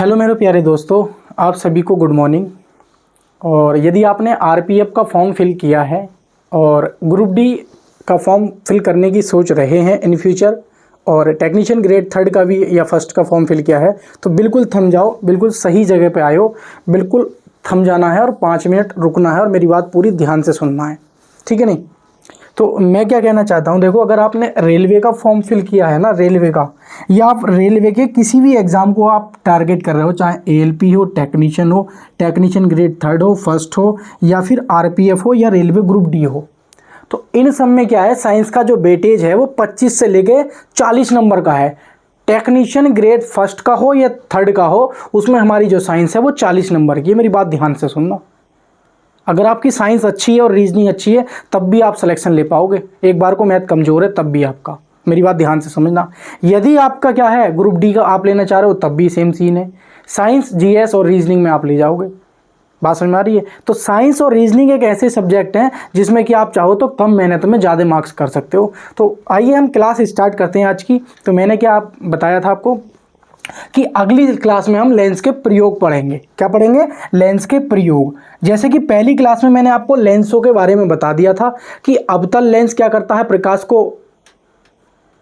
Hello मेरे प्यारे दोस्तों, आप सभी को गुड मॉर्निंग। और यदि आपने आरपीएफ का फॉर्म फिल किया है और ग्रुप डी का फॉर्म फिल करने की सोच रहे हैं इन फ्यूचर, और टेक्नीशियन ग्रेड 3 का भी या फर्स्ट का फॉर्म फिल किया है, तो बिल्कुल थम जाओ, बिल्कुल सही जगह पे आए हो। बिल्कुल थम जाना है और 5 मिनट रुकना है और मेरी बात पूरी ध्यान से सुनना है, ठीक है नहीं? तो मैं क्या कहना चाहता हूँ, देखो, अगर आपने रेलवे का फॉर्म फिल किया है ना, रेलवे का, या आप रेलवे के किसी भी एग्ज़ाम को आप टारगेट कर रहे हो, चाहे एएलपी हो, टेक्नीशियन ग्रेड 3 हो, फर्स्ट हो, या फिर आरपीएफ हो, या रेलवे ग्रुप डी हो, तो इन सब में क्या है, साइंस का जो वेटेज है वो 25 से लेके 40 नंबर का है। टेक्नीशियन ग्रेड फर्स्ट का हो या थर्ड का हो, उसमें हमारी जो साइंस है वो 40 नंबर की है। मेरी बात ध्यान से सुनना। अगर आपकी साइंस अच्छी है और रीजनिंग अच्छी है तब भी आप सिलेक्शन ले पाओगे। एक बार को मैथ कमज़ोर है तब भी आपका, मेरी बात ध्यान से समझना। यदि आपका क्या है, ग्रुप डी का आप लेना चाह रहे हो, तब भी सेम सीन है। साइंस, जीएस और रीजनिंग में आप ले जाओगे। बात समझ में आ रही है? तो साइंस और रीजनिंग एक ऐसे सब्जेक्ट हैं जिसमें कि आप चाहो तो कम मेहनत में ज़्यादा मार्क्स कर सकते हो। तो आइए हम क्लास स्टार्ट करते हैं आज की। तो मैंने क्या बताया था आपको कि अगली क्लास में हम लेंस के प्रयोग पढ़ेंगे। क्या पढ़ेंगे? लेंस के प्रयोग। जैसे कि पहली क्लास में मैंने आपको लेंसों के बारे में बता दिया था कि अवतल लेंस क्या करता है, प्रकाश को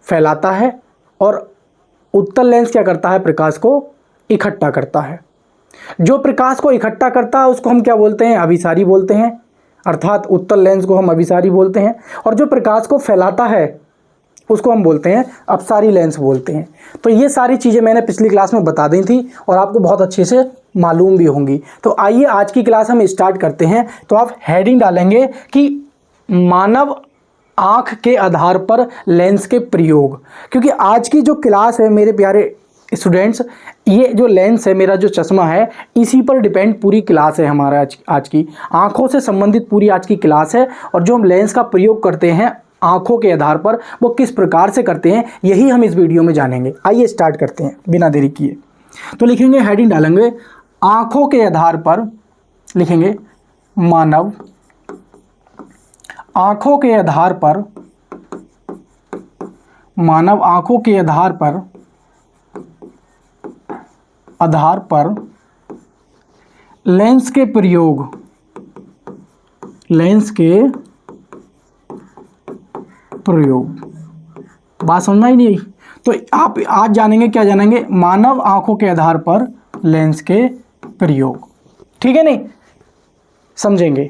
फैलाता है, और उत्तल लेंस क्या करता है, प्रकाश को इकट्ठा करता है। जो प्रकाश को इकट्ठा करता है उसको हम क्या बोलते हैं? अभिसारी बोलते हैं, अर्थात उत्तल लेंस को हम अभिसारी बोलते हैं। और जो प्रकाश को फैलाता है उसको हम बोलते हैं अपसारी लेंस बोलते हैं। तो ये सारी चीज़ें मैंने पिछली क्लास में बता दी थी और आपको बहुत अच्छे से मालूम भी होंगी। तो आइए आज की क्लास हम स्टार्ट करते हैं। तो आप हेडिंग डालेंगे कि मानव आँख के आधार पर लेंस के प्रयोग। क्योंकि आज की जो क्लास है मेरे प्यारे स्टूडेंट्स, ये जो लेंस है, मेरा जो चश्मा है, इसी पर डिपेंड पूरी क्लास है हमारा। आज की आँखों से संबंधित पूरी आज की क्लास है। और जो हम लेंस का प्रयोग करते हैं आँखों के आधार पर, वो किस प्रकार से करते हैं, यही हम इस वीडियो में जानेंगे। आइए स्टार्ट करते हैं बिना देरी किए। तो लिखेंगे, हेडिंग डालेंगे आँखों के आधार पर, लिखेंगे मानव आँखों के आधार पर, मानव आँखों के आधार पर लेंस के प्रयोग, लेंस के प्रयोग। बात समझना ही नहीं आई? तो आप आज जानेंगे, क्या जानेंगे? मानव आंखों के आधार पर लेंस के प्रयोग, ठीक है नहीं? समझेंगे।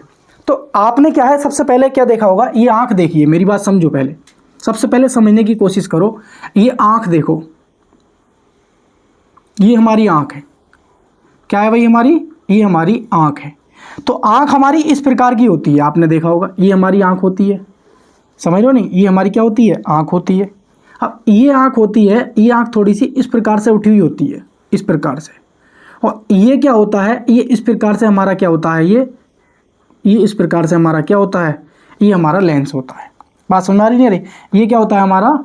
तो आपने क्या है, सबसे पहले क्या देखा होगा, ये आंख देखिए, मेरी बात समझो पहले, सबसे पहले समझने की कोशिश करो। ये आंख देखो, ये हमारी आंख है। क्या है भाई? ये हमारी आंख है। तो आंख हमारी इस प्रकार की होती है, आपने देखा होगा, ये हमारी आंख होती है। समझ लो नहीं? ये हमारी क्या होती है? आँख होती है। अब ये आँख होती है, ये आँख थोड़ी सी इस प्रकार से उठी हुई होती है, इस प्रकार से। और ये क्या होता है, ये इस प्रकार से हमारा क्या होता है, ये इस प्रकार से हमारा क्या होता है, ये हमारा लेंस होता है। बात समझ आ रही नहीं रही? ये क्या होता है हमारा,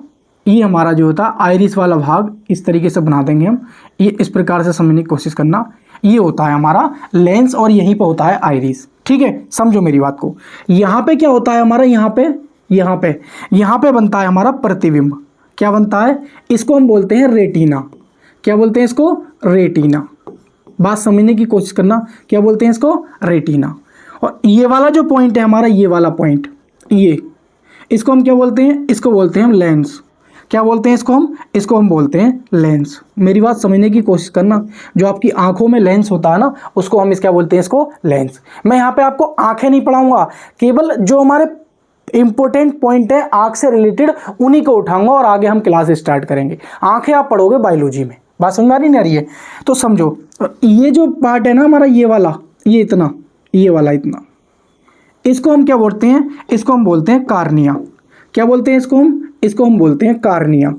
ये हमारा जो होता है आइरिस वाला भाग, इस तरीके से बना देंगे हम। ये इस प्रकार से समझने की कोशिश करना, ये होता है हमारा लेंस और यहीं पर होता है आइरिस, ठीक है? समझो मेरी बात को। यहाँ पे क्या होता है हमारा, यहाँ पे बनता है हमारा प्रतिबिंब। क्या बनता है? इसको हम बोलते हैं रेटिना। क्या बोलते हैं इसको? रेटिना। बात समझने की कोशिश करना, क्या बोलते हैं इसको? रेटिना। और ये वाला जो पॉइंट है हमारा, ये वाला पॉइंट, ये, इसको हम क्या बोलते हैं? इसको बोलते हैं हम लेंस। क्या बोलते हैं इसको? इसको हम बोलते हैं लेंस। मेरी बात समझने की कोशिश करना। जो आपकी आंखों में लेंस होता है ना, उसको हम क्या बोलते हैं? इसको लेंस। मैं यहाँ पे आपको आंखें नहीं पढ़ाऊंगा, केवल जो हमारे इंपॉर्टेंट पॉइंट है आंख से रिलेटेड उन्हीं को उठाऊंगा और आगे हम क्लास स्टार्ट करेंगे। आंखें आप पढ़ोगे बायोलॉजी में। बात समझ में नहीं आ रही है? तो समझो, ये जो पार्ट है ना हमारा, ये वाला, ये इतना, ये वाला इतना, इसको हम क्या बोलते हैं? इसको हम बोलते हैं कार्निया। क्या बोलते हैं इसको? इसको हम बोलते हैं कार्निया।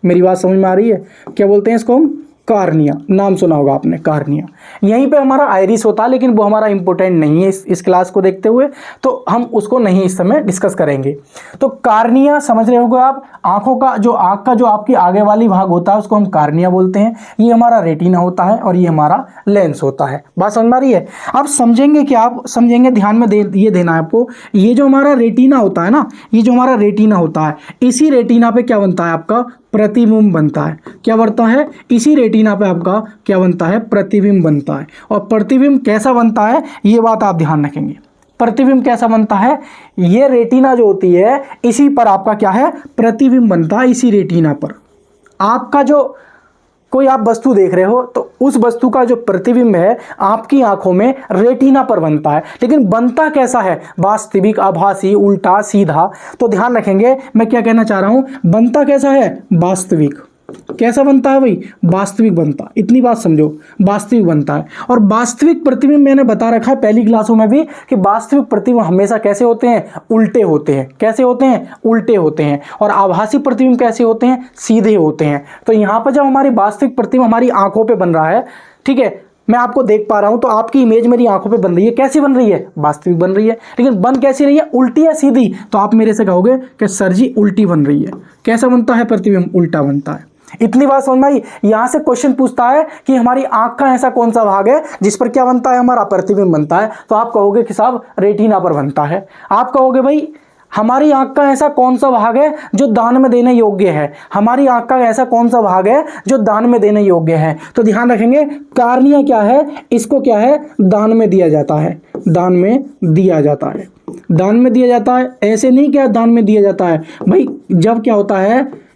मेरी बात समझ में आ रही है? क्या बोलते हैं इसको हम? कार्निया। नाम सुना होगा आपने, कार्निया। यहीं पे हमारा आइरिस होता है, लेकिन वो हमारा इंपॉर्टेंट नहीं है इस क्लास को देखते हुए, तो हम उसको नहीं इस समय डिस्कस करेंगे। तो कार्निया समझ रहे होगे आप? आंखों का जो, आंख का जो आपकी आगे वाली भाग होता है उसको हम कार्निया बोलते हैं। ये हमारा रेटिना होता है और ये हमारा लेंस होता है। बात समझ में आ रही है? आप समझेंगे क्या? आप समझेंगे, ध्यान में ये देना है आपको। ये जो हमारा रेटिना होता है ना, ये जो हमारा रेटिना होता है, इसी रेटिना पे क्या बनता है आपका? प्रतिबिंब बनता है। क्या बनता है, इसी रेटिना पे आपका क्या बनता है, प्रतिबिंब बनता है। और प्रतिबिंब कैसा बनता है ये बात आप ध्यान रखेंगे। प्रतिबिंब कैसा बनता है, ये रेटिना जो होती है इसी पर आपका क्या है, प्रतिबिंब बनता है। इसी रेटिना पर आपका जो कोई आप वस्तु देख रहे हो तो उस वस्तु का जो प्रतिबिंब है आपकी आंखों में रेटिना पर बनता है। लेकिन बनता कैसा है, वास्तविक, आभासी, उल्टा, सीधा। तो ध्यान रखेंगे मैं क्या कहना चाह रहा हूं, बनता कैसा है, वास्तविक। कैसा बनता है भाई, वास्तविक बनता है। इतनी बात समझो, वास्तविक बनता है। और वास्तविक प्रतिबिंब मैंने बता रखा है पहली क्लासों में भी कि वास्तविक प्रतिबिंब हमेशा कैसे होते हैं, उल्टे होते हैं। कैसे होते हैं, उल्टे होते हैं। और आभासी प्रतिबिंब कैसे होते हैं, सीधे होते हैं। तो यहां पर जब हमारी वास्तविक प्रतिबिंब हमारी आंखों पर बन रहा है, ठीक है, मैं आपको देख पा रहा हूं तो आपकी इमेज मेरी आंखों पे बन रही है। कैसी बन रही है, वास्तविक बन रही है। लेकिन बन कैसी रही है, उल्टी या सीधी। तो आप मेरे से कहोगे कि सर जी उल्टी बन रही है। कैसा बनता है प्रतिबिंब, उल्टा बनता है। इतनी बात समझ में आई। यहां से क्वेश्चन पूछता है कि हमारी आंख का ऐसा कौन सा भाग है जिस पर क्या बनता है, हमारा प्रतिबिंब बनता है। तो आप कहोगे कि साहब रेटिना पर बनता है। आप कहोगे भाई हमारी आंख का ऐसा कौन सा भाग है जो दान में देने योग्य है, हमारी आंख का ऐसा कौन सा भाग है जो दान में देने योग्य है। तो ध्यान रखेंगे कार्निया क्या है, इसको क्या है, दान में दिया जाता है। दान में दिया जाता है, दान में दिया जाता है। ऐसे नहीं क्या दान में दिया जाता है भाई, जब क्या होता है,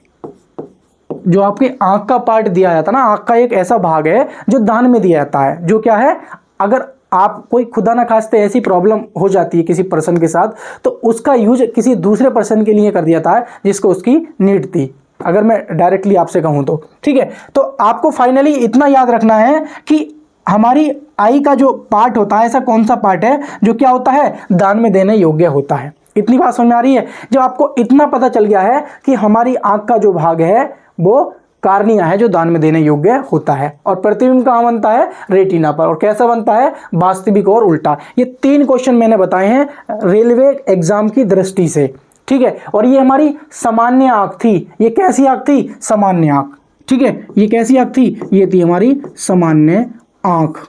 जो आपके आंख का पार्ट दिया जाता है ना, आंख का एक ऐसा भाग है जो दान में दिया जाता है। जो क्या है, अगर आप कोई खुदा ना खास्ते ऐसी प्रॉब्लम हो जाती है किसी पर्सन के साथ, तो उसका यूज किसी दूसरे पर्सन के लिए कर दिया जाता है जिसको उसकी नीड थी, अगर मैं डायरेक्टली आपसे कहूं तो। ठीक है, तो आपको फाइनली इतना याद रखना है कि हमारी आई का जो पार्ट होता है, ऐसा कौन सा पार्ट है जो क्या होता है, दान में देने योग्य होता है। इतनी बात समझ में आ रही है। जब आपको इतना पता चल गया है कि हमारी आंख का जो भाग है वो कार्निया है जो दान में देने योग्य होता है, और प्रतिबिंब कहां बनता है, रेटिना पर। और कैसा बनता है, वास्तविक और उल्टा। ये 3 क्वेश्चन मैंने बताए हैं रेलवे एग्जाम की दृष्टि से। ठीक है, और ये हमारी सामान्य आंख थी। ये कैसी आंख थी, सामान्य आंख। ठीक है, ये कैसी आंख थी, ये थी हमारी सामान्य आंख।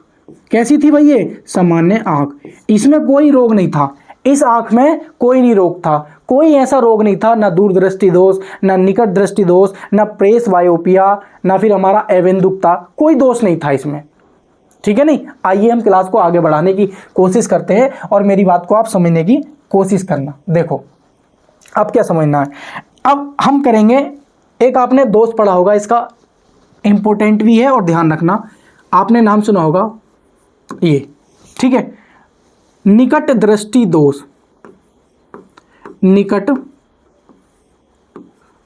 कैसी थी भाई, ये सामान्य आंख। इसमें कोई रोग नहीं था, इस आंख में कोई नहीं रोग था, कोई ऐसा रोग नहीं था, ना दूरदृष्टि दोष, ना निकट दृष्टि दोष, ना प्रेस वायोपिया, ना फिर हमारा एवेंदुकता, कोई दोष नहीं था इसमें। ठीक है, नहीं। आइए हम क्लास को आगे बढ़ाने की कोशिश करते हैं और मेरी बात को आप समझने की कोशिश करना। देखो अब क्या समझना है, अब हम करेंगे, एक आपने दोष पढ़ा होगा, इसका इंपॉर्टेंट भी है और ध्यान रखना, आपने नाम सुना होगा ये। ठीक है, निकट दृष्टि दोष। निकट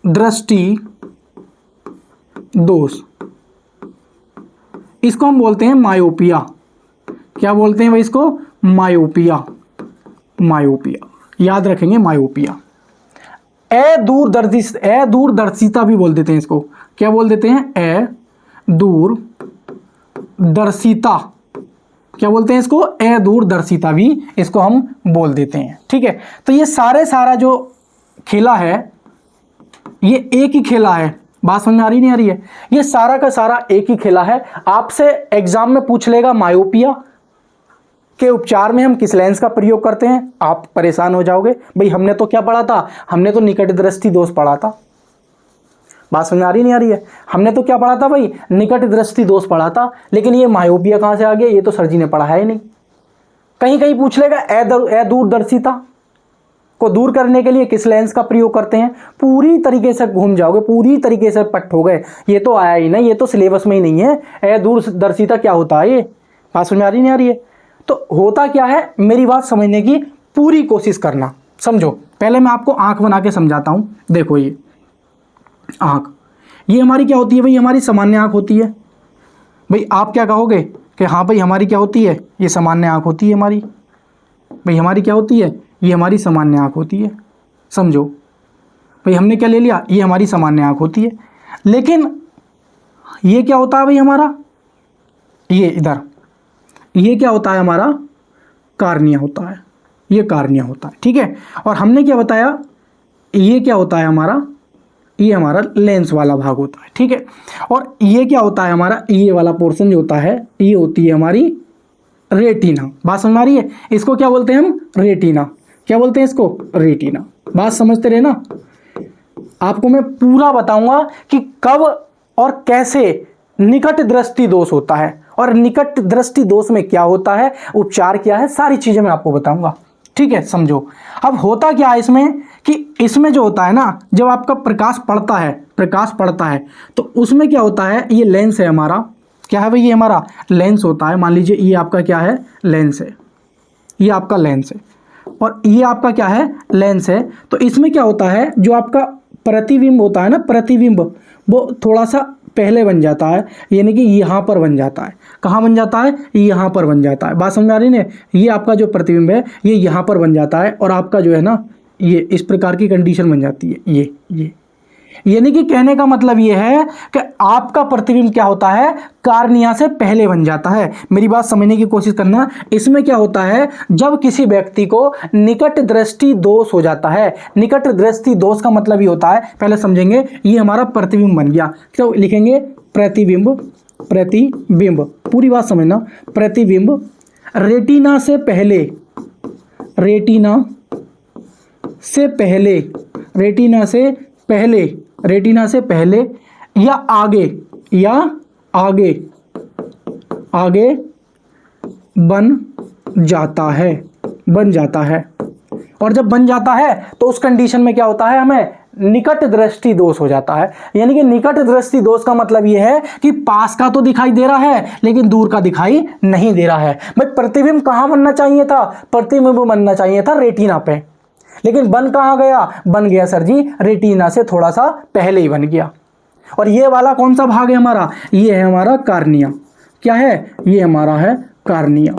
दृष्टि दोष, इसको हम बोलते हैं मायोपिया। क्या बोलते हैं भाई इसको, मायोपिया। मायोपिया याद रखेंगे, मायोपिया। दूरदर्शिता भी बोल देते हैं इसको। क्या बोल देते हैं, दूरदर्शिता। क्या बोलते हैं इसको, दूरदर्शिता भी इसको हम बोल देते हैं। ठीक है, तो ये सारा जो खेला है ये एक ही खेला है। बात समझ में आ रही नहीं आ रही है, ये सारा का सारा एक ही खेला है। आपसे एग्जाम में पूछ लेगा मायोपिया के उपचार में हम किस लेंस का प्रयोग करते हैं, आप परेशान हो जाओगे। भाई हमने तो क्या पढ़ा था, हमने तो निकट दृष्टि दोष पढ़ा था। बात समझ में आ रही नहीं आ रही है, हमने तो क्या पढ़ा था भाई, निकट दृष्टि दोष पढ़ा था। लेकिन ये मायोपिया कहां से आ गया, ये तो सर जी ने पढ़ा है ही नहीं। कहीं कहीं पूछ लेगा दूरदर्शिता को दूर करने के लिए किस लेंस का प्रयोग करते हैं, पूरी तरीके से घूम जाओगे, पूरी तरीके से पट्ट हो गए। ये तो आया ही नहीं, ये तो सिलेबस में ही नहीं है। दूरदर्शिता क्या होता है, ये बात समझ में आ रही नहीं आ रही है। तो होता क्या है, मेरी बात समझने की पूरी कोशिश करना, समझो। पहले मैं आपको आंख बना के समझाता हूं। देखो ये आंख, ये हमारी क्या होती है भाई, हमारी सामान्य आंख होती है। भाई आप क्या कहोगे कि हाँ भाई हमारी क्या होती है, ये सामान्य आंख होती है हमारी। भाई हमारी क्या होती है, ये हमारी सामान्य आंख होती है। समझो भाई हमने क्या ले लिया, ये हमारी सामान्य आंख होती है। लेकिन ये क्या होता है भाई हमारा, ये इधर, ये क्या होता है हमारा, कार्निया होता है। ये कार्निया होता है। ठीक है, और हमने क्या बताया, ये क्या होता है हमारा, ये हमारा लेंस वाला भाग होता है। ठीक है, और ये क्या होता है हमारा, ये वाला पोर्शन जो होता है, ये होती है हमारी रेटिना। बात समझ में आ रही है, इसको क्या बोलते हैं हम, रेटिना। क्या बोलते हैं इसको, रेटिना। बात समझते रहे ना, आपको मैं पूरा बताऊंगा कि कब और कैसे निकट दृष्टि दोष होता है और निकट दृष्टि दोष में क्या होता है, उपचार क्या है, सारी चीजें मैं आपको बताऊंगा। ठीक है, समझो। अब होता क्या है इसमें कि इसमें जो होता है ना, जब आपका प्रकाश पड़ता है तो उसमें क्या होता है, ये लेंस है हमारा, क्या है भाई, ये हमारा लेंस होता है। मान लीजिए ये आपका क्या है, लेंस है, ये आपका लेंस है और ये आपका क्या है, लेंस है। तो इसमें क्या होता है, जो आपका प्रतिबिंब होता है ना, प्रतिबिंब वो थोड़ा सा पहले बन जाता है, यानी कि यहाँ पर बन जाता है। कहाँ बन जाता है, यहाँ पर बन जाता है। बात समझ आ रही है? ये आपका जो प्रतिबिंब है ये यहाँ पर बन जाता है और आपका जो है ना, ये इस प्रकार की कंडीशन बन जाती है। ये यानी कि कहने का मतलब ये है कि आपका प्रतिबिंब क्या होता है, कार्निया से पहले बन जाता है। मेरी बात समझने की कोशिश करना। इसमें क्या होता है, जब किसी व्यक्ति को निकट दृष्टि दोष हो जाता है, निकट दृष्टि दोष का मतलब ये होता है, पहले समझेंगे, ये हमारा प्रतिबिंब बन गया, तो लिखेंगे प्रतिबिंब, प्रतिबिंब, पूरी बात समझना। प्रतिबिंब रेटिना से पहले, रेटिना से पहले, रेटिना से पहले, रेटिना से पहले या आगे, या आगे, आगे बन जाता है, बन जाता है। और जब बन जाता है तो उस कंडीशन में क्या होता है, हमें निकट दृष्टि दोष हो जाता है। यानी कि निकट दृष्टि दोष का मतलब यह है कि पास का तो दिखाई दे रहा है लेकिन दूर का दिखाई नहीं दे रहा है। भाई प्रतिबिंब कहाँ बनना चाहिए था, प्रतिबिंब बनना चाहिए था रेटिना पे, लेकिन बन कहाँ गया, बन गया सर जी रेटिना से थोड़ा सा पहले ही बन गया। और ये वाला कौन सा भाग है हमारा, ये है हमारा कार्निया। क्या है, ये हमारा है कार्निया।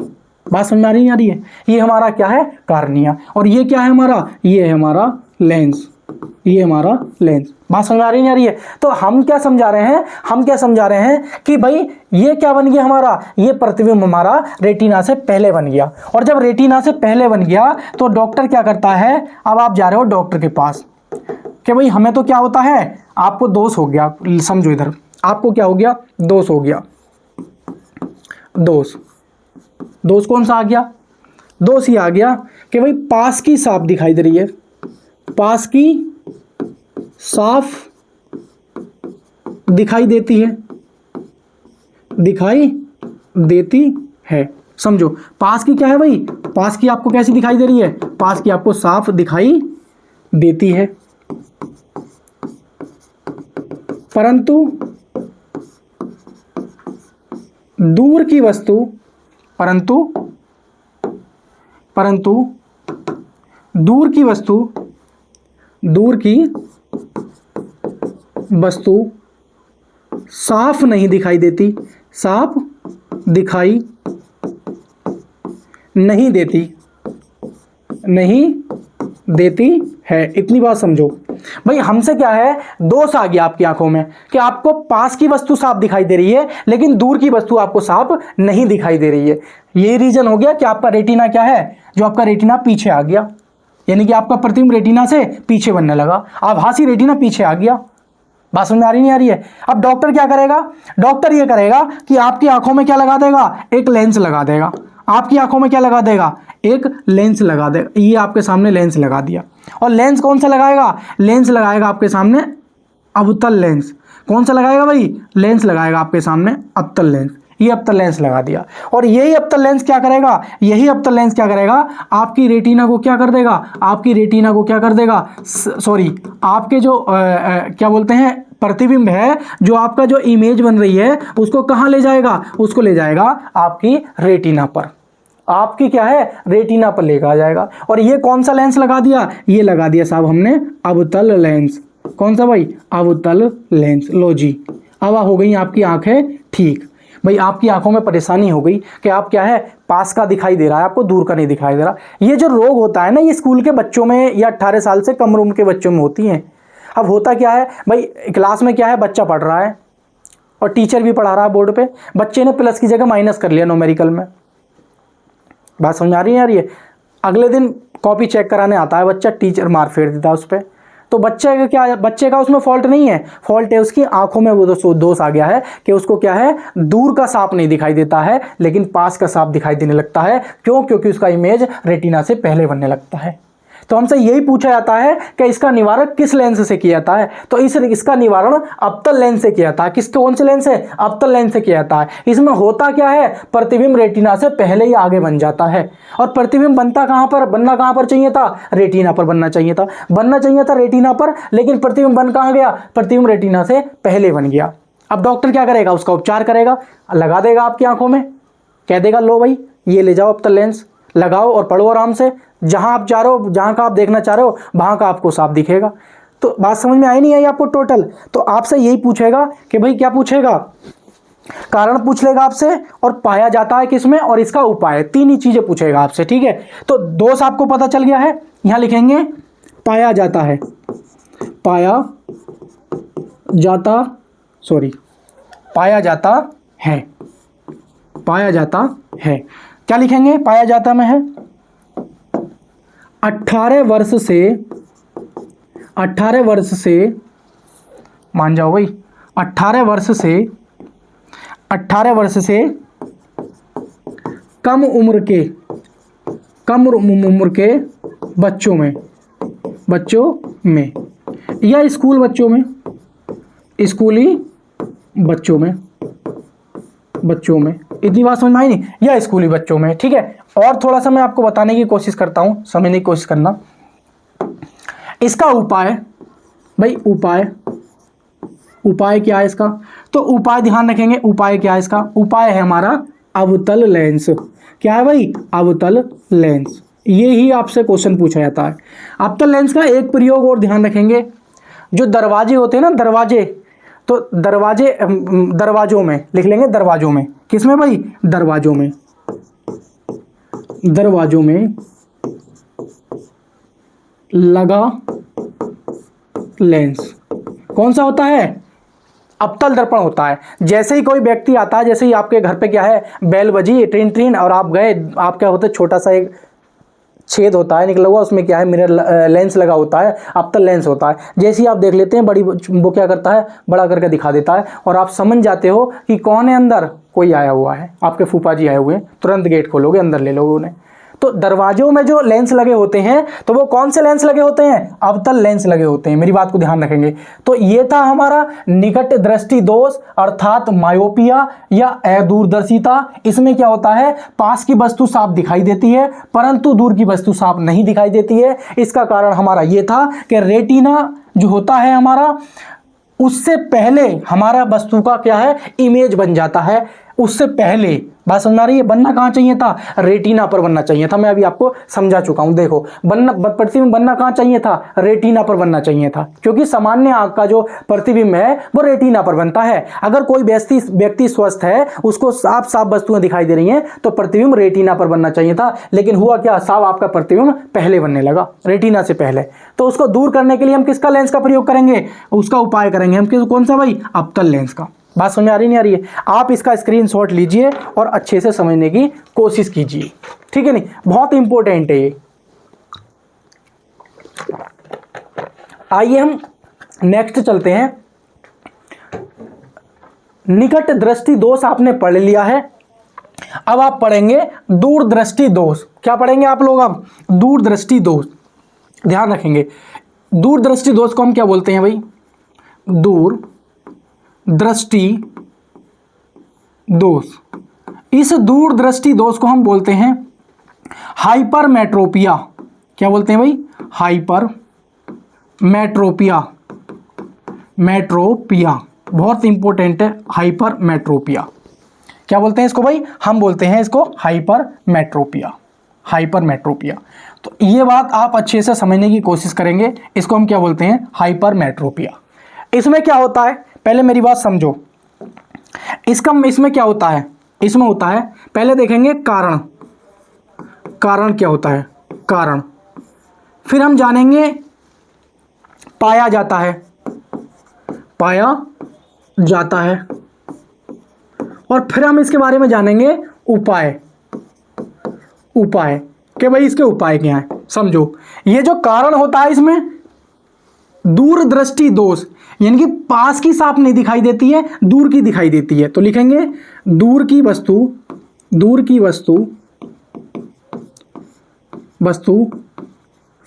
बात समझ आ रही है? ये हमारा क्या है, कार्निया। और ये क्या है हमारा, ये है हमारा लेंस, ये हमारा लेंस। बात समझ आ रही है? तो हम क्या समझा रहे हैं, हम क्या समझा रहे हैं कि भाई ये क्या बन गया हमारा, ये प्रतिबिंब हमारा रेटिना से पहले बन गया। और जब रेटिना से पहले बन गया तो डॉक्टर क्या करता है, अब आप जा रहे हो डॉक्टर के पास कि भाई हमें तो क्या होता है, आपको दोष हो गया, समझो इधर, आपको क्या हो गया, दोष हो गया। दोष, दोष कौन सा आ गया, दोष ये आ गया कि भाई पास की साफ दिखाई दे रही है, पास की साफ दिखाई देती है, दिखाई देती है। समझो पास की क्या है भाई, पास की आपको कैसी दिखाई दे रही है, पास की आपको साफ दिखाई देती है। परंतु दूर की वस्तु, परंतु दूर की वस्तु, दूर की वस्तु साफ नहीं दिखाई देती, साफ दिखाई नहीं देती, नहीं देती है। इतनी बात समझो भाई। हमसे क्या है, दोष आ गया आपकी आंखों में कि आपको पास की वस्तु साफ दिखाई दे रही है लेकिन दूर की वस्तु आपको साफ नहीं दिखाई दे रही है। ये रीजन हो गया कि आपका रेटिना क्या है, जो आपका रेटिना पीछे आ गया, यानी कि आपका प्रतिबिंब रेटिना से पीछे बनने लगा, आभासी रेटिना पीछे आ गया। बात समझ में आ रही नहीं आ रही है? अब डॉक्टर क्या करेगा, डॉक्टर ये करेगा कि आपकी आंखों में क्या लगा देगा, एक लेंस लगा देगा। आपकी आंखों में क्या लगा देगा, एक लेंस लगा देगा। ये आपके सामने लेंस लगा दिया। और लेंस कौन सा लगाएगा, लेंस लगाएगा आपके सामने अवतल लेंस। कौन सा लगाएगा भाई, लेंस लगाएगा आपके सामने अवतल लेंस। ये अवतल लेंस लगा दिया। और यही अवतल लेंस क्या करेगा, यही अवतल लेंस क्या करेगा, आपकी रेटिना को क्या कर देगा, आपकी रेटिना को क्या कर देगा, सॉरी आपके जो क्या बोलते हैं प्रतिबिंब है, जो आपका जो इमेज बन रही है उसको कहाँ ले जाएगा, उसको ले जाएगा आपकी रेटिना पर। आपकी क्या है, रेटिना पर लेकर आ जाएगा। और ये कौन सा लेंस लगा दिया, ये लगा दिया साहब हमने अवतल लेंस। कौन सा भाई, अवतल लेंस। लो जी, अब हो गई आपकी आंखें ठीक। भाई आपकी आंखों में परेशानी हो गई कि आप क्या है, पास का दिखाई दे रहा है, आपको दूर का नहीं दिखाई दे रहा। ये जो रोग होता है ना, ये स्कूल के बच्चों में या 18 साल से कम उम्र के बच्चों में होती हैं। अब होता क्या है भाई, क्लास में क्या है, बच्चा पढ़ रहा है और टीचर भी पढ़ा रहा है बोर्ड पे, बच्चे ने प्लस की जगह माइनस कर लिया न्यूमेरिकल में। बात समझ आ रही है यार? ये अगले दिन कॉपी चेक कराने आता है बच्चा, टीचर मार फेर देता है उस पर। तो बच्चे का क्या, बच्चे का उसमें फॉल्ट नहीं है, फॉल्ट है उसकी आंखों में वो दोष आ गया है कि उसको क्या है, दूर का सांप नहीं दिखाई देता है लेकिन पास का सांप दिखाई देने लगता है। क्यों? क्योंकि उसका इमेज रेटिना से पहले बनने लगता है। तो हमसे यही पूछा जाता है कि इसका निवारण किस लेंस से किया जाता है। तो इसका निवारण अवतल लेंस से किया जाता है। कौन से लेंस से? अवतल लेंस से किया जाता है। इसमें होता क्या है, प्रतिबिंब रेटिना से पहले ही आगे बन जाता है। और प्रतिबिंब बनना कहां पर चाहिए था? रेटिना पर बनना चाहिए था रेटिना पर, लेकिन प्रतिबिंब बन कहां गया? प्रतिबिंब रेटिना से पहले बन गया। अब डॉक्टर क्या करेगा? उसका उपचार करेगा, लगा देगा आपकी आंखों में, कह देगा लो भाई ये ले जाओ अवतल लेंस, लगाओ और पढ़ो आराम से, जहां आप जा रहे हो, जहां का आप देखना चाह रहे हो वहां का आपको साफ दिखेगा। तो बात समझ में आई नहीं आई आपको टोटल? तो आपसे यही पूछेगा कि भाई क्या पूछेगा, कारण पूछ लेगा आपसे, और पाया जाता है किसमें, और इसका उपाय, तीन ही चीजें पूछेगा आपसे। ठीक है, तो दोष आपको पता चल गया है। यहां लिखेंगे पाया जाता है, पाया जाता है, पाया जाता है। क्या लिखेंगे? पाया जाता में है 18 वर्ष से मान जाओ भाई, 18 वर्ष से कम उम्र के बच्चों में या स्कूली बच्चों में, इतनी बात समझ में आई नहीं? या स्कूली बच्चों में। ठीक है, और थोड़ा सा मैं आपको बताने की कोशिश करता हूं, समझने की कोशिश करना। इसका उपाय भाई, उपाय क्या है इसका? तो उपाय ध्यान रखेंगे, उपाय क्या है इसका? उपाय है हमारा अवतल लेंस। क्या है भाई? अवतल लेंस। ये ही आपसे क्वेश्चन पूछा जाता है। अवतल लेंस का एक प्रयोग और ध्यान रखेंगे, जो दरवाजे होते हैं ना, दरवाजे, तो दरवाजों में लिख लेंगे, दरवाजों में। किसमें भाई? दरवाजों में लगा लेंस कौन सा होता है? अवतल दर्पण होता है। जैसे ही कोई व्यक्ति आता है, जैसे ही आपके घर पे क्या है, बेल बजी ट्रिन ट्रिन, और आप गए, आप क्या होता है, छोटा सा एक छेद होता है निकला हुआ, उसमें क्या है, मिरर लेंस लगा होता है, अवतल लेंस होता है। जैसे ही आप देख लेते हैं, बड़ी वो क्या करता है, बड़ा करके दिखा देता है, और आप समझ जाते हो कि कौन है अंदर, कोई आया हुआ है, आपके फूफा जी आए हुए हैं। तुरंत गेट खोलोगे, अंदर ले लोगे उन्हें। तो दरवाजों में जो लेंस लगे होते हैं, तो वो कौन से लेंस लगे होते हैं? अवतल लेंस लगे होते हैं। मेरी बात को ध्यान रखेंगे। तो ये था हमारा निकट दृष्टि दोष, अर्थात मायोपिया या अदूरदर्शिता। इसमें क्या होता है, पास की वस्तु साफ दिखाई देती है, परंतु दूर की वस्तु साफ नहीं दिखाई देती है। इसका कारण हमारा ये था कि रेटिना जो होता है हमारा, उससे पहले हमारा वस्तु का क्या है, इमेज बन जाता है। उससे पहले, बात समझ आ रही है? बनना कहाँ चाहिए था? रेटिना पर बनना चाहिए था। मैं अभी आपको समझा चुका हूं। देखो, प्रतिबिंब बनना कहाँ चाहिए था? रेटिना पर बनना चाहिए था, क्योंकि सामान्य आंख का जो प्रतिबिंब है वो रेटिना पर बनता है। अगर कोई व्यक्ति स्वस्थ है, उसको साफ साफ वस्तुएं दिखाई दे रही हैं, तो प्रतिबिंब रेटिना पर बनना चाहिए था। लेकिन हुआ क्या, साफ आपका प्रतिबिंब पहले बनने लगा, रेटिना से पहले। तो उसको दूर करने के लिए हम किसका लेंस का प्रयोग करेंगे? उसका उपाय करेंगे हम। कौन सा भाई? अवतल लेंस का। बात समझ आ रही नहीं आ रही है? आप इसका स्क्रीनशॉट लीजिए और अच्छे से समझने की कोशिश कीजिए। ठीक है, नहीं, बहुत इंपॉर्टेंट है ये। आइए हम नेक्स्ट चलते हैं। निकट दृष्टि दोष आपने पढ़ लिया है। अब आप पढ़ेंगे दूरदृष्टि दोष। क्या पढ़ेंगे आप लोग? अब दूरदृष्टि दोष ध्यान रखेंगे। दूरदृष्टि दोष को हम क्या बोलते हैं भाई? दूर दृष्टि दोष। इस दूरदृष्टि दोष को हम बोलते हैं हाइपरमेट्रोपिया। क्या बोलते हैं भाई? हाइपरमेट्रोपिया। मेट्रोपिया बहुत इंपॉर्टेंट है। हाइपरमेट्रोपिया क्या बोलते हैं इसको भाई? हम बोलते हैं इसको हाइपरमेट्रोपिया। हाइपरमेट्रोपिया। तो ये बात आप अच्छे से समझने की कोशिश करेंगे। इसको हम क्या बोलते हैं? हाइपरमेट्रोपिया। इसमें क्या होता है, पहले मेरी बात समझो। इसमें क्या होता है? इसमें होता है, पहले देखेंगे कारण। कारण क्या होता है? कारण। फिर हम जानेंगे पाया जाता है। पाया जाता है। और फिर हम इसके बारे में जानेंगे उपाय। उपाय कि भाई इसके उपाय क्या हैं। समझो, ये जो कारण होता है, इसमें दूरदृष्टि दोष, यानी कि पास की साफ नहीं दिखाई देती है, दूर की दिखाई देती है। तो लिखेंगे दूर की वस्तु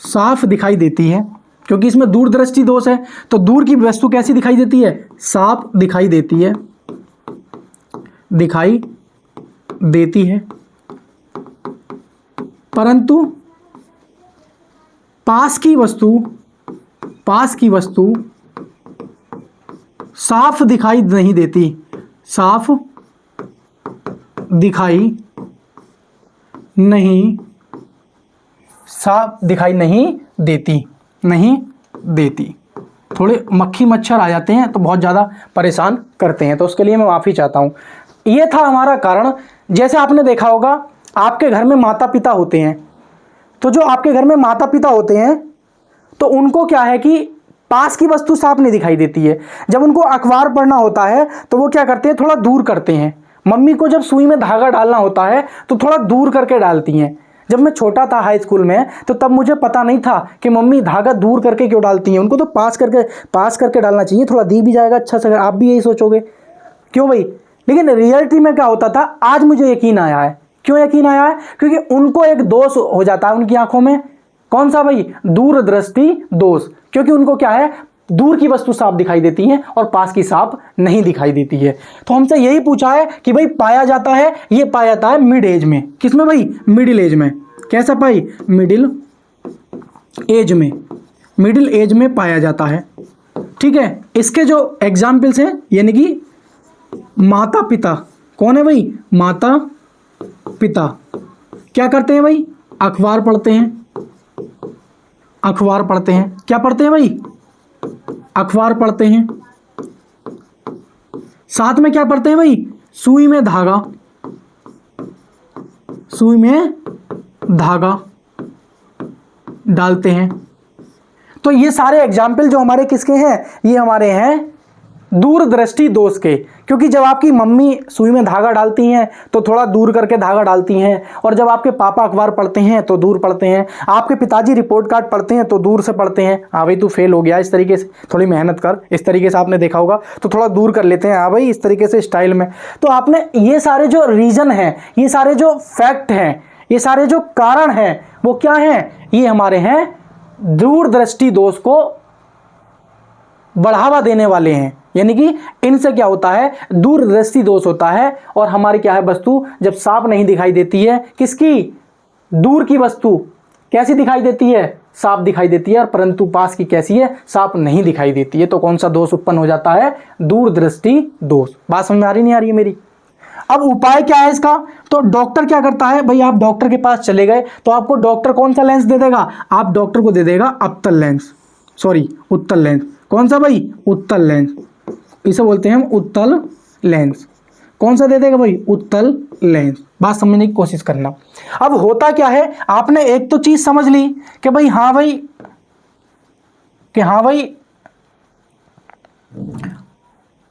साफ दिखाई देती है, क्योंकि इसमें दूरदृष्टि दोष है। तो दूर की वस्तु कैसी दिखाई देती है? साफ दिखाई देती है, दिखाई देती है। परंतु पास की वस्तु साफ दिखाई नहीं देती, साफ दिखाई नहीं, साफ दिखाई नहीं देती। थोड़े मक्खी मच्छर आ जाते हैं तो बहुत ज़्यादा परेशान करते हैं, तो उसके लिए मैं माफ़ी चाहता हूँ। ये था हमारा कारण। जैसे आपने देखा होगा, आपके घर में माता पिता होते हैं, तो जो आपके घर में माता पिता होते हैं तो उनको क्या है कि पास की वस्तु साफ नहीं दिखाई देती है। जब उनको अखबार पढ़ना होता है तो वो क्या करते हैं, थोड़ा दूर करते हैं। मम्मी को जब सुई में धागा डालना होता है तो थोड़ा दूर करके डालती हैं। जब मैं छोटा था हाई स्कूल में, तो तब मुझे पता नहीं था कि मम्मी धागा दूर करके क्यों डालती हैं। उनको तो पास करके डालना चाहिए, थोड़ा दी भी जाएगा अच्छा से। आप भी यही सोचोगे, क्यों भाई? लेकिन रियलिटी में क्या होता था, आज मुझे यकीन आया है। क्यों यकीन आया है? क्योंकि उनको एक दोष हो जाता है उनकी आंखों में। कौन सा भाई? दूरदृष्टि दोष। क्योंकि उनको क्या है, दूर की वस्तु साफ दिखाई देती है और पास की साफ नहीं दिखाई देती है। तो हमसे यही पूछा है कि भाई पाया जाता है, ये पाया जाता है मिड एज में। किसमें भाई? मिडिल एज में। कैसा भाई? मिडिल एज में, मिडिल एज में पाया जाता है। ठीक है, इसके जो एग्जाम्पल्स हैं, यानी कि माता पिता। कौन है भाई? माता पिता क्या करते हैं भाई? अखबार पढ़ते हैं, अखबार पढ़ते हैं। क्या पढ़ते हैं भाई? अखबार पढ़ते हैं। साथ में क्या पढ़ते हैं भाई? सुई में धागा, सुई में धागा डालते हैं। तो ये सारे एग्जाम्पल जो हमारे किसके हैं? ये हमारे हैं दूरदृष्टि दोष के। क्योंकि जब आपकी मम्मी सुई में धागा डालती हैं तो थोड़ा दूर करके धागा डालती हैं, और जब आपके पापा अखबार पढ़ते हैं तो दूर पढ़ते हैं, आपके पिताजी रिपोर्ट कार्ड पढ़ते हैं तो दूर से पढ़ते हैं। हाँ भाई तू फेल हो गया, इस तरीके से थोड़ी मेहनत कर, इस तरीके से आपने देखा होगा, तो थोड़ा दूर कर लेते हैं। हाँ भाई इस तरीके से स्टाइल में। तो आपने ये सारे जो रीजन हैं, ये सारे जो फैक्ट हैं, ये सारे जो कारण हैं, वो क्या हैं? ये हमारे हैं दूरदृष्टि दोष को बढ़ावा देने वाले हैं। यानी कि इनसे क्या होता है? दूरदृष्टि दोष होता है। और हमारी क्या है, वस्तु जब साफ नहीं दिखाई देती है, किसकी? दूर की वस्तु कैसी दिखाई देती है? साफ दिखाई देती है। और परंतु पास की कैसी है? साफ नहीं दिखाई देती है। तो कौन सा दोष उत्पन्न हो जाता है? दूरदृष्टि दोष। बात समझ में आ रही नहीं आ रही है मेरी? अब उपाय क्या है इसका? तो डॉक्टर क्या करता है भाई? आप डॉक्टर के पास चले गए तो आपको डॉक्टर कौन सा लेंस दे देगा? आप डॉक्टर को दे देगा उत्तल लेंस, सॉरी उत्तल लेंस। कौन सा भाई? उत्तल लेंस। इसे बोलते हैं हम उत्तल लेंस। कौन सा दे देगा भाई? उत्तल लेंस। बात समझने की कोशिश करना। अब होता क्या है, आपने एक तो चीज समझ ली कि भाई हाँ भाई, कि हाँ भाई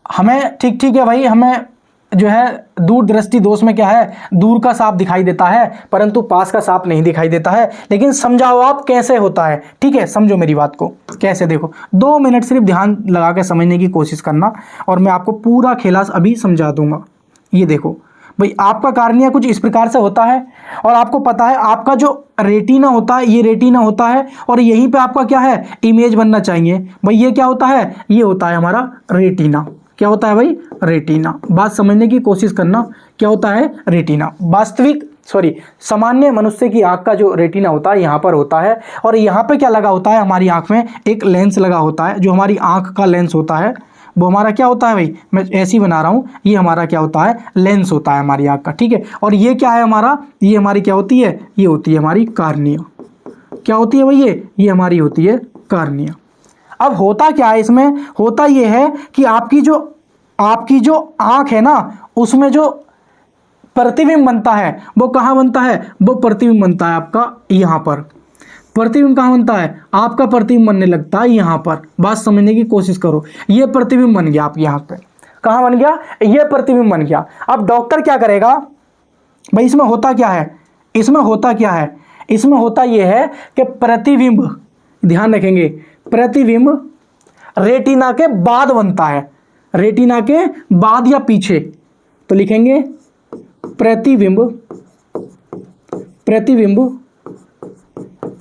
हमें ठीक है भाई, हमें जो है दूरदृष्टि दोष में क्या है, दूर का साफ दिखाई देता है परंतु पास का साफ नहीं दिखाई देता है। लेकिन समझाओ आप कैसे होता है। ठीक है, समझो मेरी बात को कैसे। देखो 2 मिनट सिर्फ ध्यान लगा के समझने की कोशिश करना और मैं आपको पूरा खेला अभी समझा दूंगा। ये देखो भाई, आपका कार्निया कुछ इस प्रकार से होता है और आपको पता है आपका जो रेटिना होता है, ये रेटिना होता है और यहीं पे आपका क्या है, इमेज बनना चाहिए भाई। ये क्या होता है? ये होता है हमारा रेटिना। क्या होता है भाई? रेटिना। बात समझने की कोशिश करना, क्या होता है? रेटिना। सामान्य मनुष्य की आंख का जो रेटिना होता है यहाँ पर होता है, और यहाँ पे क्या लगा होता है? हमारी आंख में एक लेंस लगा होता है। जो हमारी आंख का लेंस होता है वो हमारा क्या होता है भाई? मैं ऐसे ही बना रहा हूँ, ये हमारा क्या होता है? लेंस होता है हमारी आंख का। ठीक है, और ये क्या है हमारा? ये हमारी क्या होती है? ये होती है हमारी कार्निया। क्या होती है भाई? ये हमारी होती है कार्निया। अब होता क्या है इसमें? होता ये है कि आपकी जो आंख है ना, उसमें जो प्रतिबिंब बनता है वो कहाँ बनता है? वो प्रतिबिंब बनता है आपका यहाँ पर। प्रतिबिंब कहाँ बनता है? आपका प्रतिबिंब बनने लगता है यहाँ पर। बात समझने की कोशिश करो। ये प्रतिबिंब बन गया आपके यहाँ पे। कहाँ बन गया? ये प्रतिबिंब बन गया। अब डॉक्टर क्या करेगा भाई? इसमें होता क्या है? इसमें होता क्या है? इसमें होता यह है कि प्रतिबिंब, ध्यान रखेंगे, प्रतिबिंब रेटिना के बाद बनता है। रेटिना के बाद या पीछे, तो लिखेंगे प्रतिबिंब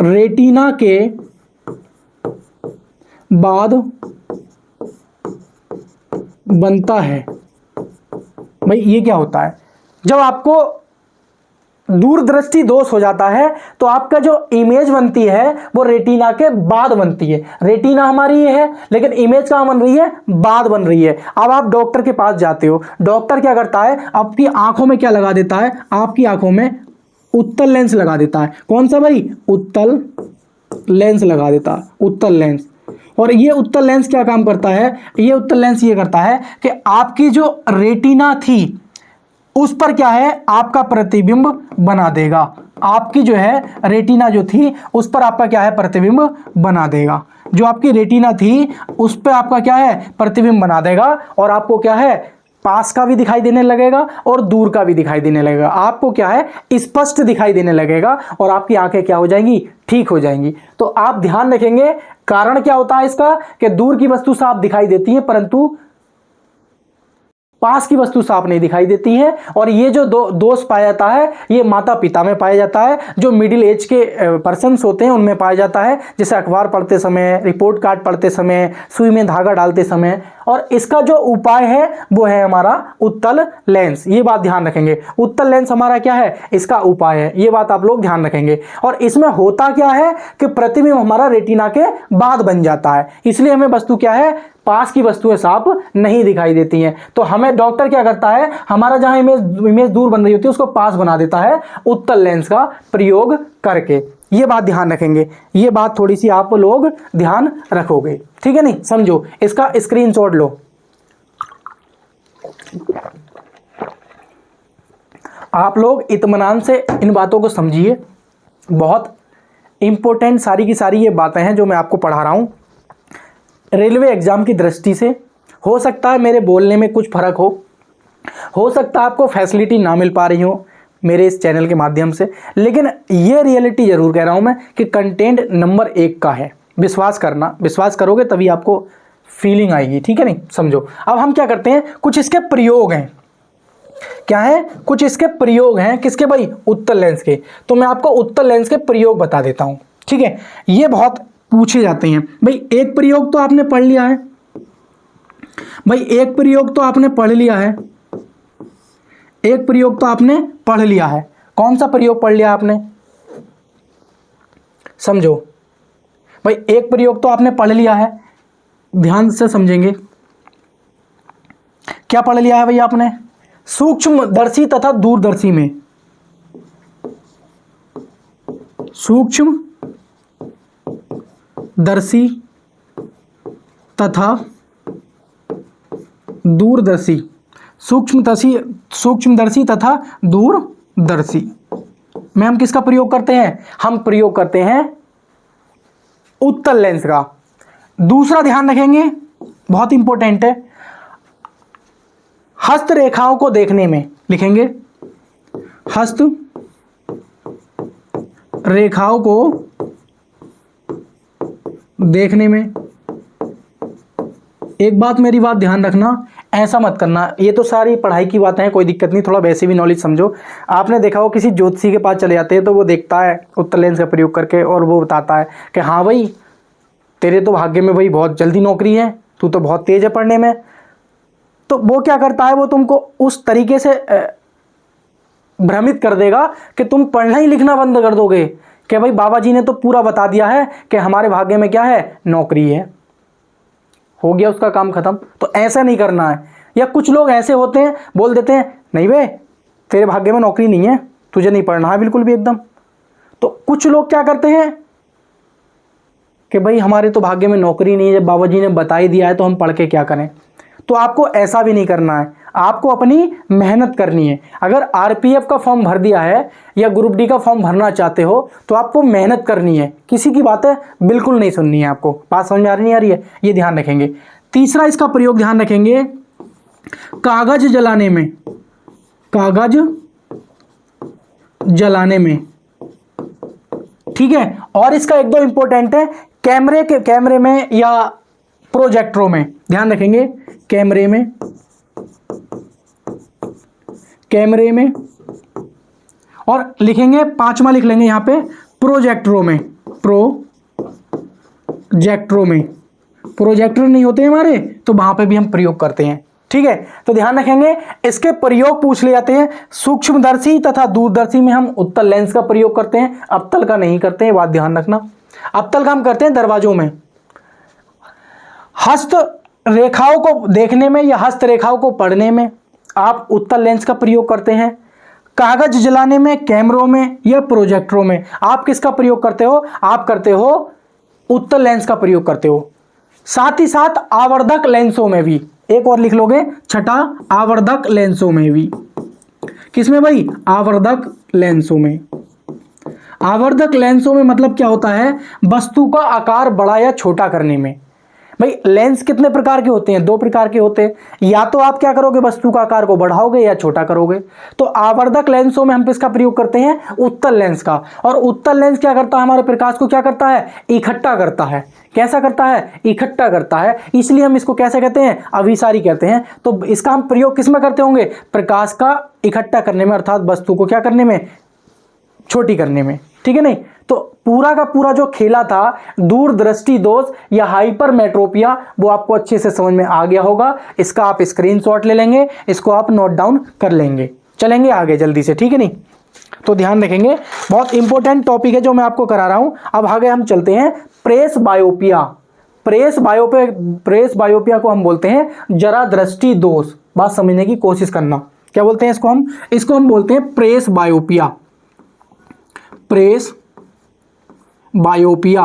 रेटिना के बाद बनता है। भाई ये क्या होता है? जब आपको दूरदृष्टि दोष हो जाता है तो आपका जो इमेज बनती है वो रेटिना के बाद बनती है। रेटिना हमारी ये है लेकिन इमेज कहाँ बन रही है? बाद बन रही है। अब आप डॉक्टर के पास जाते हो, डॉक्टर क्या करता है? आपकी आंखों में क्या लगा देता है? आपकी आंखों में उत्तल लेंस लगा देता है। कौन सा भाई? उत्तल लेंस लगा देता है, उत्तल लेंस। और ये उत्तल लेंस क्या काम करता है? ये उत्तल लेंस ये करता है कि आपकी जो रेटिना थी उस पर क्या है? आपका प्रतिबिंब बना देगा। आपकी जो है रेटिना जो थी उस पर आपका क्या है? प्रतिबिंब बना देगा। जो आपकी रेटिना थी उस पर आपका क्या है? प्रतिबिंब बना देगा। और आपको क्या है? पास का भी दिखाई देने लगेगा और दूर का भी दिखाई देने लगेगा। आपको क्या है? स्पष्ट दिखाई देने लगेगा और आपकी आंखें क्या हो जाएंगी? ठीक हो जाएंगी। तो आप ध्यान रखेंगे कारण क्या होता है इसका कि दूर की वस्तु साफ दिखाई देती है परंतु पास की वस्तु साफ नहीं दिखाई देती है। और ये जो दोष पाया जाता है ये माता पिता में पाया जाता है, जो मिडिल एज के पर्सन्स होते हैं उनमें पाया जाता है, जैसे अखबार पढ़ते समय, रिपोर्ट कार्ड पढ़ते समय, सुई में धागा डालते समय। और इसका जो उपाय है वो है हमारा उत्तल लेंस। ये बात ध्यान रखेंगे, उत्तल लेंस हमारा क्या है? इसका उपाय है। ये बात आप लोग ध्यान रखेंगे। और इसमें होता क्या है कि प्रतिबिंब हमारा रेटिना के बाद बन जाता है, इसलिए हमें वस्तु क्या है? पास की वस्तुएं साफ नहीं दिखाई देती हैं। तो हमें डॉक्टर क्या करता है? हमारा जहां इमेज दूर बन रही होती है उसको पास बना देता है उत्तल लेंस का प्रयोग करके। ये बात ध्यान रखेंगे, ये बात थोड़ी सी आप लोग ध्यान रखोगे, ठीक है? नहीं समझो, इसका स्क्रीनशॉट लो। आप लोग इत्मीनान से इन बातों को समझिए, बहुत इंपॉर्टेंट सारी की सारी ये बातें हैं जो मैं आपको पढ़ा रहा हूं। रेलवे एग्जाम की दृष्टि से हो सकता है मेरे बोलने में कुछ फर्क हो सकता है आपको फैसिलिटी ना मिल पा रही हो मेरे इस चैनल के माध्यम से, लेकिन ये रियलिटी जरूर कह रहा हूं मैं कि कंटेंट नंबर 1 का है। विश्वास करना, विश्वास करोगे तभी आपको फीलिंग आएगी, ठीक है? नहीं समझो। अब हम क्या करते हैं, कुछ इसके प्रयोग हैं। क्या है? कुछ इसके प्रयोग हैं। किसके भाई? उत्तल लेंस के। तो मैं आपको उत्तल लेंस के प्रयोग बता देता हूं, ठीक है? ये बहुत पूछे जाते हैं। भाई एक प्रयोग तो आपने पढ़ लिया है, भाई एक प्रयोग तो आपने पढ़ लिया है, एक प्रयोग तो आपने पढ़ लिया है। कौन सा प्रयोग पढ़ लिया आपने? समझो भाई, एक प्रयोग तो आपने पढ़ लिया है, ध्यान से समझेंगे। क्या पढ़ लिया है भाई आपने? सूक्ष्मदर्शी तथा दूरदर्शी में, सूक्ष्म दर्शी तथा दूरदर्शी, सूक्ष्मदर्शी तथा दूरदर्शी में हम किसका प्रयोग करते हैं? हम प्रयोग करते हैं उत्तल लेंस का। दूसरा ध्यान रखेंगे, बहुत इंपॉर्टेंट है, हस्त रेखाओं को देखने में, लिखेंगे हस्त रेखाओं को देखने में। एक बात मेरी बात ध्यान रखना, ऐसा मत करना, ये तो सारी पढ़ाई की बातें हैं, कोई दिक्कत नहीं, थोड़ा वैसे भी नॉलेज समझो। आपने देखा हो किसी ज्योतिषी के पास चले जाते हैं तो वो देखता है उत्तल लेंस का प्रयोग करके और वो बताता है कि हाँ भाई तेरे तो भाग्य में भाई बहुत जल्दी नौकरी है, तू तो बहुत तेज है पढ़ने में। तो वो क्या करता है, वो तुमको उस तरीके से भ्रमित कर देगा कि तुम पढ़ना ही लिखना बंद कर दोगे कि भाई बाबा जी ने तो पूरा बता दिया है कि हमारे भाग्य में क्या है? नौकरी है, हो गया उसका काम खत्म। तो ऐसा नहीं करना है। या कुछ लोग ऐसे होते हैं, बोल देते हैं नहीं बे तेरे भाग्य में नौकरी नहीं है, तुझे नहीं पढ़ना है बिल्कुल भी एकदम। तो कुछ लोग क्या करते हैं कि भाई हमारे तो भाग्य में नौकरी नहीं है, जब बाबा जी ने बता ही दिया है तो हम पढ़ के क्या करें। तो आपको ऐसा भी नहीं करना है, आपको अपनी मेहनत करनी है। अगर आरपीएफ का फॉर्म भर दिया है या ग्रुप डी का फॉर्म भरना चाहते हो तो आपको मेहनत करनी है, किसी की बातें बिल्कुल नहीं सुननी है। आपको बात समझ में आ रही है? ये ध्यान रखेंगे। तीसरा इसका प्रयोग ध्यान रखेंगे, कागज जलाने में, कागज जलाने में, ठीक है? और इसका एक दो इंपॉर्टेंट है, कैमरे में या प्रोजेक्टरों में, ध्यान रखेंगे। कैमरे में और लिखेंगे, पांचवा लिख लेंगे यहां पे, प्रोजेक्टरों में, प्रोजेक्टरों में, प्रोजेक्टर नहीं होते हमारे तो वहां पे भी हम प्रयोग करते हैं। ठीक है, तो ध्यान रखेंगे इसके प्रयोग पूछ ले जाते हैं। सूक्ष्मदर्शी तथा दूरदर्शी में हम उत्तल लेंस का प्रयोग करते हैं, अवतल का नहीं करते हैं, बात ध्यान रखना। अवतल का हम करते हैं दरवाजों में। हस्त रेखाओं को देखने में या हस्त रेखाओं को पढ़ने में आप उत्तल लेंस का प्रयोग करते हैं। कागज जलाने में, कैमरों में या प्रोजेक्टरों में आप किसका प्रयोग करते हो? आप करते हो उत्तल लेंस का प्रयोग करते हो। साथ ही साथ आवर्धक लेंसों में भी, एक और लिख लोगे छठा, आवर्धक लेंसों में भी। किसमें भाई? आवर्धक लेंसों में। आवर्धक लेंसों में मतलब क्या होता है? वस्तु का आकार बड़ा या छोटा करने में। भाई लेंस कितने प्रकार के होते हैं? दो प्रकार के होते हैं। या तो आप क्या करोगे, वस्तु का आकार को बढ़ाओगे या छोटा करोगे। तो आवर्धक लेंसों में हम किसका प्रयोग करते हैं? उत्तल लेंस का। और उत्तल लेंस क्या करता है? हमारे प्रकाश को क्या करता है? इकट्ठा करता है। कैसा करता है? इकट्ठा करता है। इसलिए हम इसको कैसे कहते हैं? अभिसारी कहते हैं। तो इसका हम प्रयोग किस में करते होंगे? प्रकाश का इकट्ठा करने में, अर्थात वस्तु को क्या करने में? छोटी करने में। ठीक है नहीं? तो पूरा का पूरा जो खेला था दूरदृष्टि दोष या हाइपरमेट्रोपिया, वो आपको अच्छे से समझ में आ गया होगा। इसका आप स्क्रीनशॉट ले लेंगे, इसको आप नोट डाउन कर लेंगे। चलेंगे आगे जल्दी से, ठीक है नहीं? तो ध्यान रखेंगे, बहुत इंपॉर्टेंट टॉपिक है जो मैं आपको करा रहा हूं। अब आगे हम चलते हैं प्रेस बायोपिया। प्रेस बायोपिया को हम बोलते हैं जरा दृष्टि दोष। बात समझने की कोशिश करना, क्या बोलते हैं इसको? हम बोलते हैं presbyopia. Presbyopia,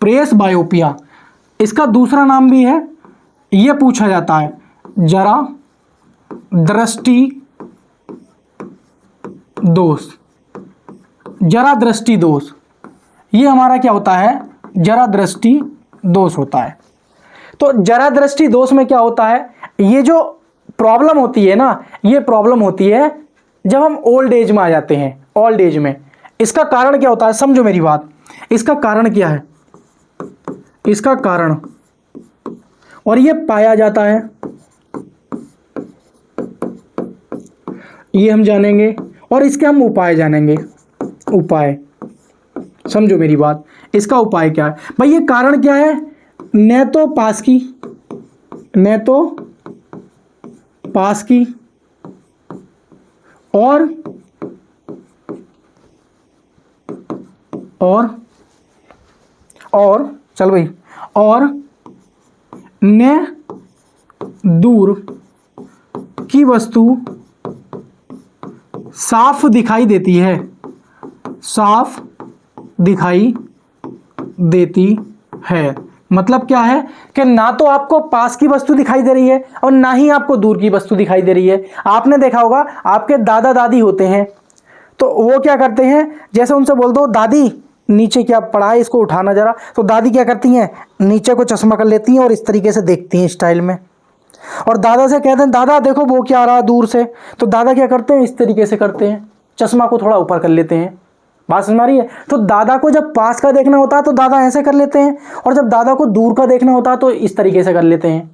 presbyopia. इसका दूसरा नाम भी है, यह पूछा जाता है जरा दृष्टि दोष। जरा दृष्टि दोष, ये हमारा क्या होता है? जरा दृष्टि दोष होता है। तो जरा दृष्टि दोष में क्या होता है? ये जो प्रॉब्लम होती है ना, ये प्रॉब्लम होती है जब हम ओल्ड एज में आ जाते हैं। ओल्ड एज में इसका कारण क्या होता है? समझो मेरी बात। इसका कारण क्या है? इसका कारण, और ये पाया जाता है, ये हम जानेंगे, और इसके हम उपाय जानेंगे। उपाय समझो मेरी बात। इसका उपाय क्या है भाई? ये कारण क्या है? न तो पास की और चल भाई, और न दूर की वस्तु साफ दिखाई देती है। साफ दिखाई देती है मतलब क्या है कि ना तो आपको पास की वस्तु दिखाई दे रही है और ना ही आपको दूर की वस्तु दिखाई दे रही है। आपने देखा होगा आपके दादा दादी होते हैं, तो वो क्या करते हैं? जैसे उनसे बोल दो दादी नीचे क्या पड़ा है, इसको उठाना जरा, तो दादी क्या करती हैं? नीचे को चश्मा कर लेती हैं और इस तरीके से देखती हैं स्टाइल में। और दादा से कहते हैं दादा देखो वो क्या आ रहा है दूर से, तो दादा क्या करते हैं? इस तरीके से करते हैं, चश्मा को थोड़ा ऊपर कर लेते हैं। बात समझ आ रही है? तो दादा को जब पास का देखना होता है तो दादा ऐसे कर लेते हैं, और जब दादा को दूर का देखना होता है तो इस तरीके से कर लेते हैं।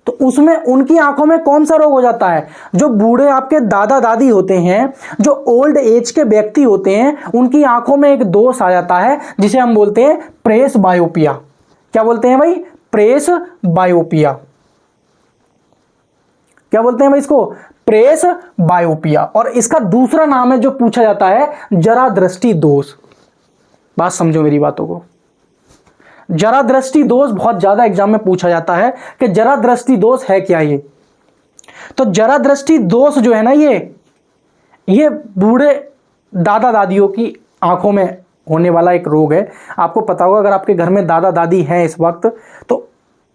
तो उसमें उनकी आंखों में कौन सा रोग हो जाता है? जो बूढ़े आपके दादा दादी होते हैं, जो ओल्ड एज के व्यक्ति होते हैं, उनकी आंखों में एक दोष आ जाता है जिसे हम बोलते हैं प्रेस बायोपिया। क्या बोलते हैं भाई? प्रेस बायोपिया। क्या बोलते हैं भाई इसको? प्रेस बायोपिया। और इसका दूसरा नाम है जो पूछा जाता है जरा दृष्टि दोष। बात समझो मेरी बातों को। जरा दृष्टि दोष बहुत ज्यादा एग्जाम में पूछा जाता है कि जरा दृष्टि दोष है क्या ये। तो जरा दृष्टि दोष जो है ना, ये बूढ़े दादा दादियों की आंखों में होने वाला एक रोग है। आपको पता होगा अगर आपके घर में दादा दादी हैं इस वक्त, तो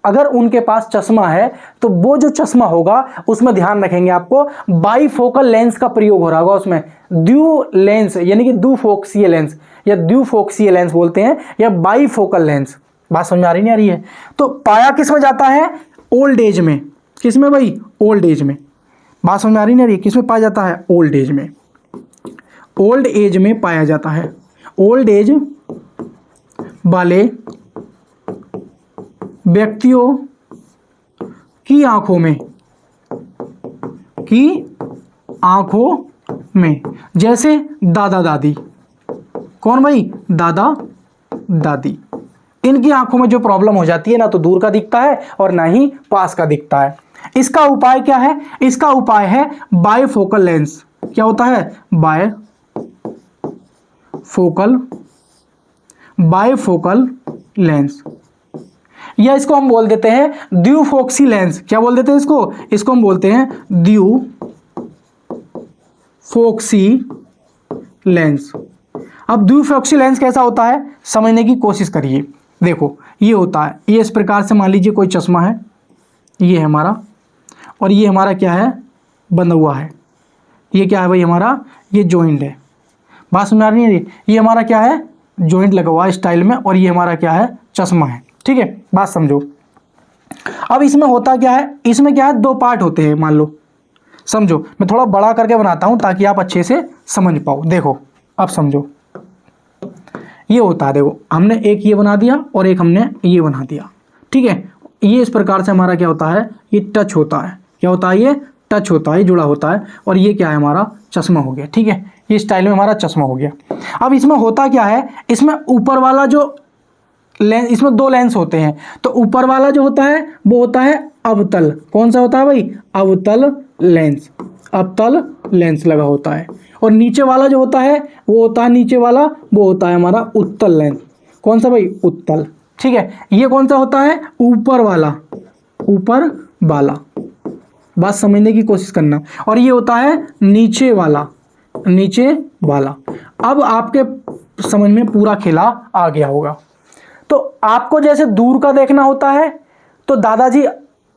अगर उनके पास चश्मा है तो वो जो चश्मा होगा उसमें ध्यान रखेंगे आपको बाईफोकल लेंस का प्रयोग हो रहा होगा। उसमें ड्यू लेंस यानी कि द्विफोक्सीय लेंस या द्विफोक्सीय लेंस बोलते हैं, या बाईफोकल लेंस। बात समझ आ रही नहीं आ रही है? तो पाया किस में जाता है? ओल्ड एज में। किस में भाई? ओल्ड एज में। बात समझ में आ रही नहीं आ रही है? किस में पाया जाता है? ओल्ड एज में। ओल्ड एज में पाया जाता है। ओल्ड एज वाले व्यक्तियों की आंखों में, जैसे दादा दादी। कौन भाई? दादा दादी। इनकी आंखों में जो प्रॉब्लम हो जाती है ना तो दूर का दिखता है और ना ही पास का दिखता है। इसका उपाय क्या है? इसका उपाय है बायफोकल लेंस। क्या होता है? बायफोकल लेंस, या इसको हम बोल देते हैं द्विफोक्सी लेंस। क्या बोल देते हैं इसको? इसको हम बोलते हैं द्विफोक्सी लेंस। अब द्विफोक्सी लेंस कैसा होता है समझने की कोशिश करिए। देखो ये होता है, ये इस प्रकार से मान लीजिए कोई चश्मा है, ये है हमारा, और ये हमारा क्या है? बंधा हुआ है। ये क्या है भाई? हमारा ये जॉइंट है। बात समझ आ रही है? ये हमारा क्या है? जॉइंट लगा हुआ है स्टाइल में, और ये हमारा क्या है? चश्मा है। ठीक है, बात समझो। अब इसमें होता क्या है? इसमें क्या है? दो पार्ट होते हैं, मान लो। समझो, मैं थोड़ा बड़ा करके बनाता हूं ताकि आप अच्छे से समझ पाओ। देखो अब समझो, ये होता है, देखो हमने एक ये बना दिया और एक हमने ये बना दिया। ठीक है, ये इस प्रकार से हमारा क्या होता है? ये टच होता है। क्या होता है? ये टच होता है, जुड़ा होता है, और ये क्या है? हमारा चश्मा हो गया। ठीक है, ये स्टाइल में हमारा चश्मा हो गया। अब इसमें होता क्या है? इसमें ऊपर वाला जो लेंस, इसमें दो लेंस होते हैं, तो ऊपर वाला जो होता है वो होता है अवतल। कौन सा होता है भाई? अवतल लेंस। अवतल लेंस लगा होता है। और नीचे वाला जो होता है वो होता है, नीचे वाला वो होता है हमारा उत्तल लेंस। कौन सा भाई? उत्तल। ठीक है, ये कौन सा होता है? ऊपर वाला। ऊपर वाला, बात समझने की कोशिश करना। और ये होता है नीचे वाला। नीचे वाला। अब आपके समझ में पूरा खेला आ गया होगा। तो आपको जैसे दूर का देखना होता है तो दादाजी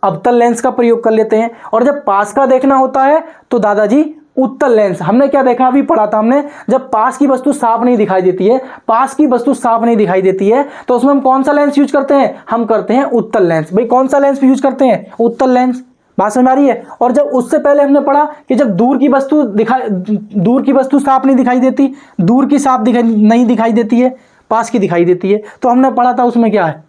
अवतल लेंस का प्रयोग कर लेते हैं, और जब पास का देखना होता है तो दादाजी उत्तल लेंस। हमने क्या देखा? अभी पढ़ा था हमने, जब पास की वस्तु साफ नहीं दिखाई देती है, पास की वस्तु साफ नहीं दिखाई देती है, तो उसमें हम कौन सा लेंस यूज करते हैं? हम करते हैं उत्तल लेंस। भाई कौन सा लेंस यूज करते हैं? उत्तल लेंस। बात समझ आ रही है? और जब उससे पहले हमने पढ़ा कि जब दूर की वस्तु साफ नहीं दिखाई देती, दूर की साफ नहीं दिखाई देती है, पास की दिखाई देती है, तो हमने पढ़ा था उसमें क्या है?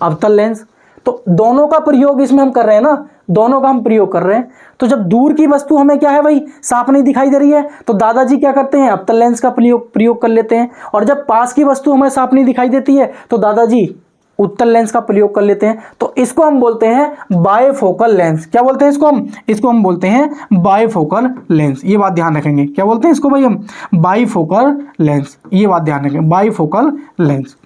अवतल लेंस। तो दोनों का प्रयोग इसमें हम कर रहे हैं ना, दोनों का हम प्रयोग कर रहे हैं। तो जब दूर की वस्तु हमें क्या है भाई? साफ नहीं दिखाई दे रही है, तो दादाजी क्या करते हैं? अवतल लेंस का प्रयोग कर लेते हैं। और जब पास की वस्तु हमें साफ नहीं दिखाई देती है तो दादाजी उत्तल लेंस का प्रयोग कर लेते हैं। तो इसको हम बोलते हैं बायफोकल लेंस। क्या बोलते हैं इसको? इसको हम बोलते हैं बायफोकल लेंस। ये बात ध्यान रखेंगे। क्या बोलते हैं इसको भाई? हम बायफोकल लेंस। ये बात ध्यान रखेंगे, बायफोकल लेंस।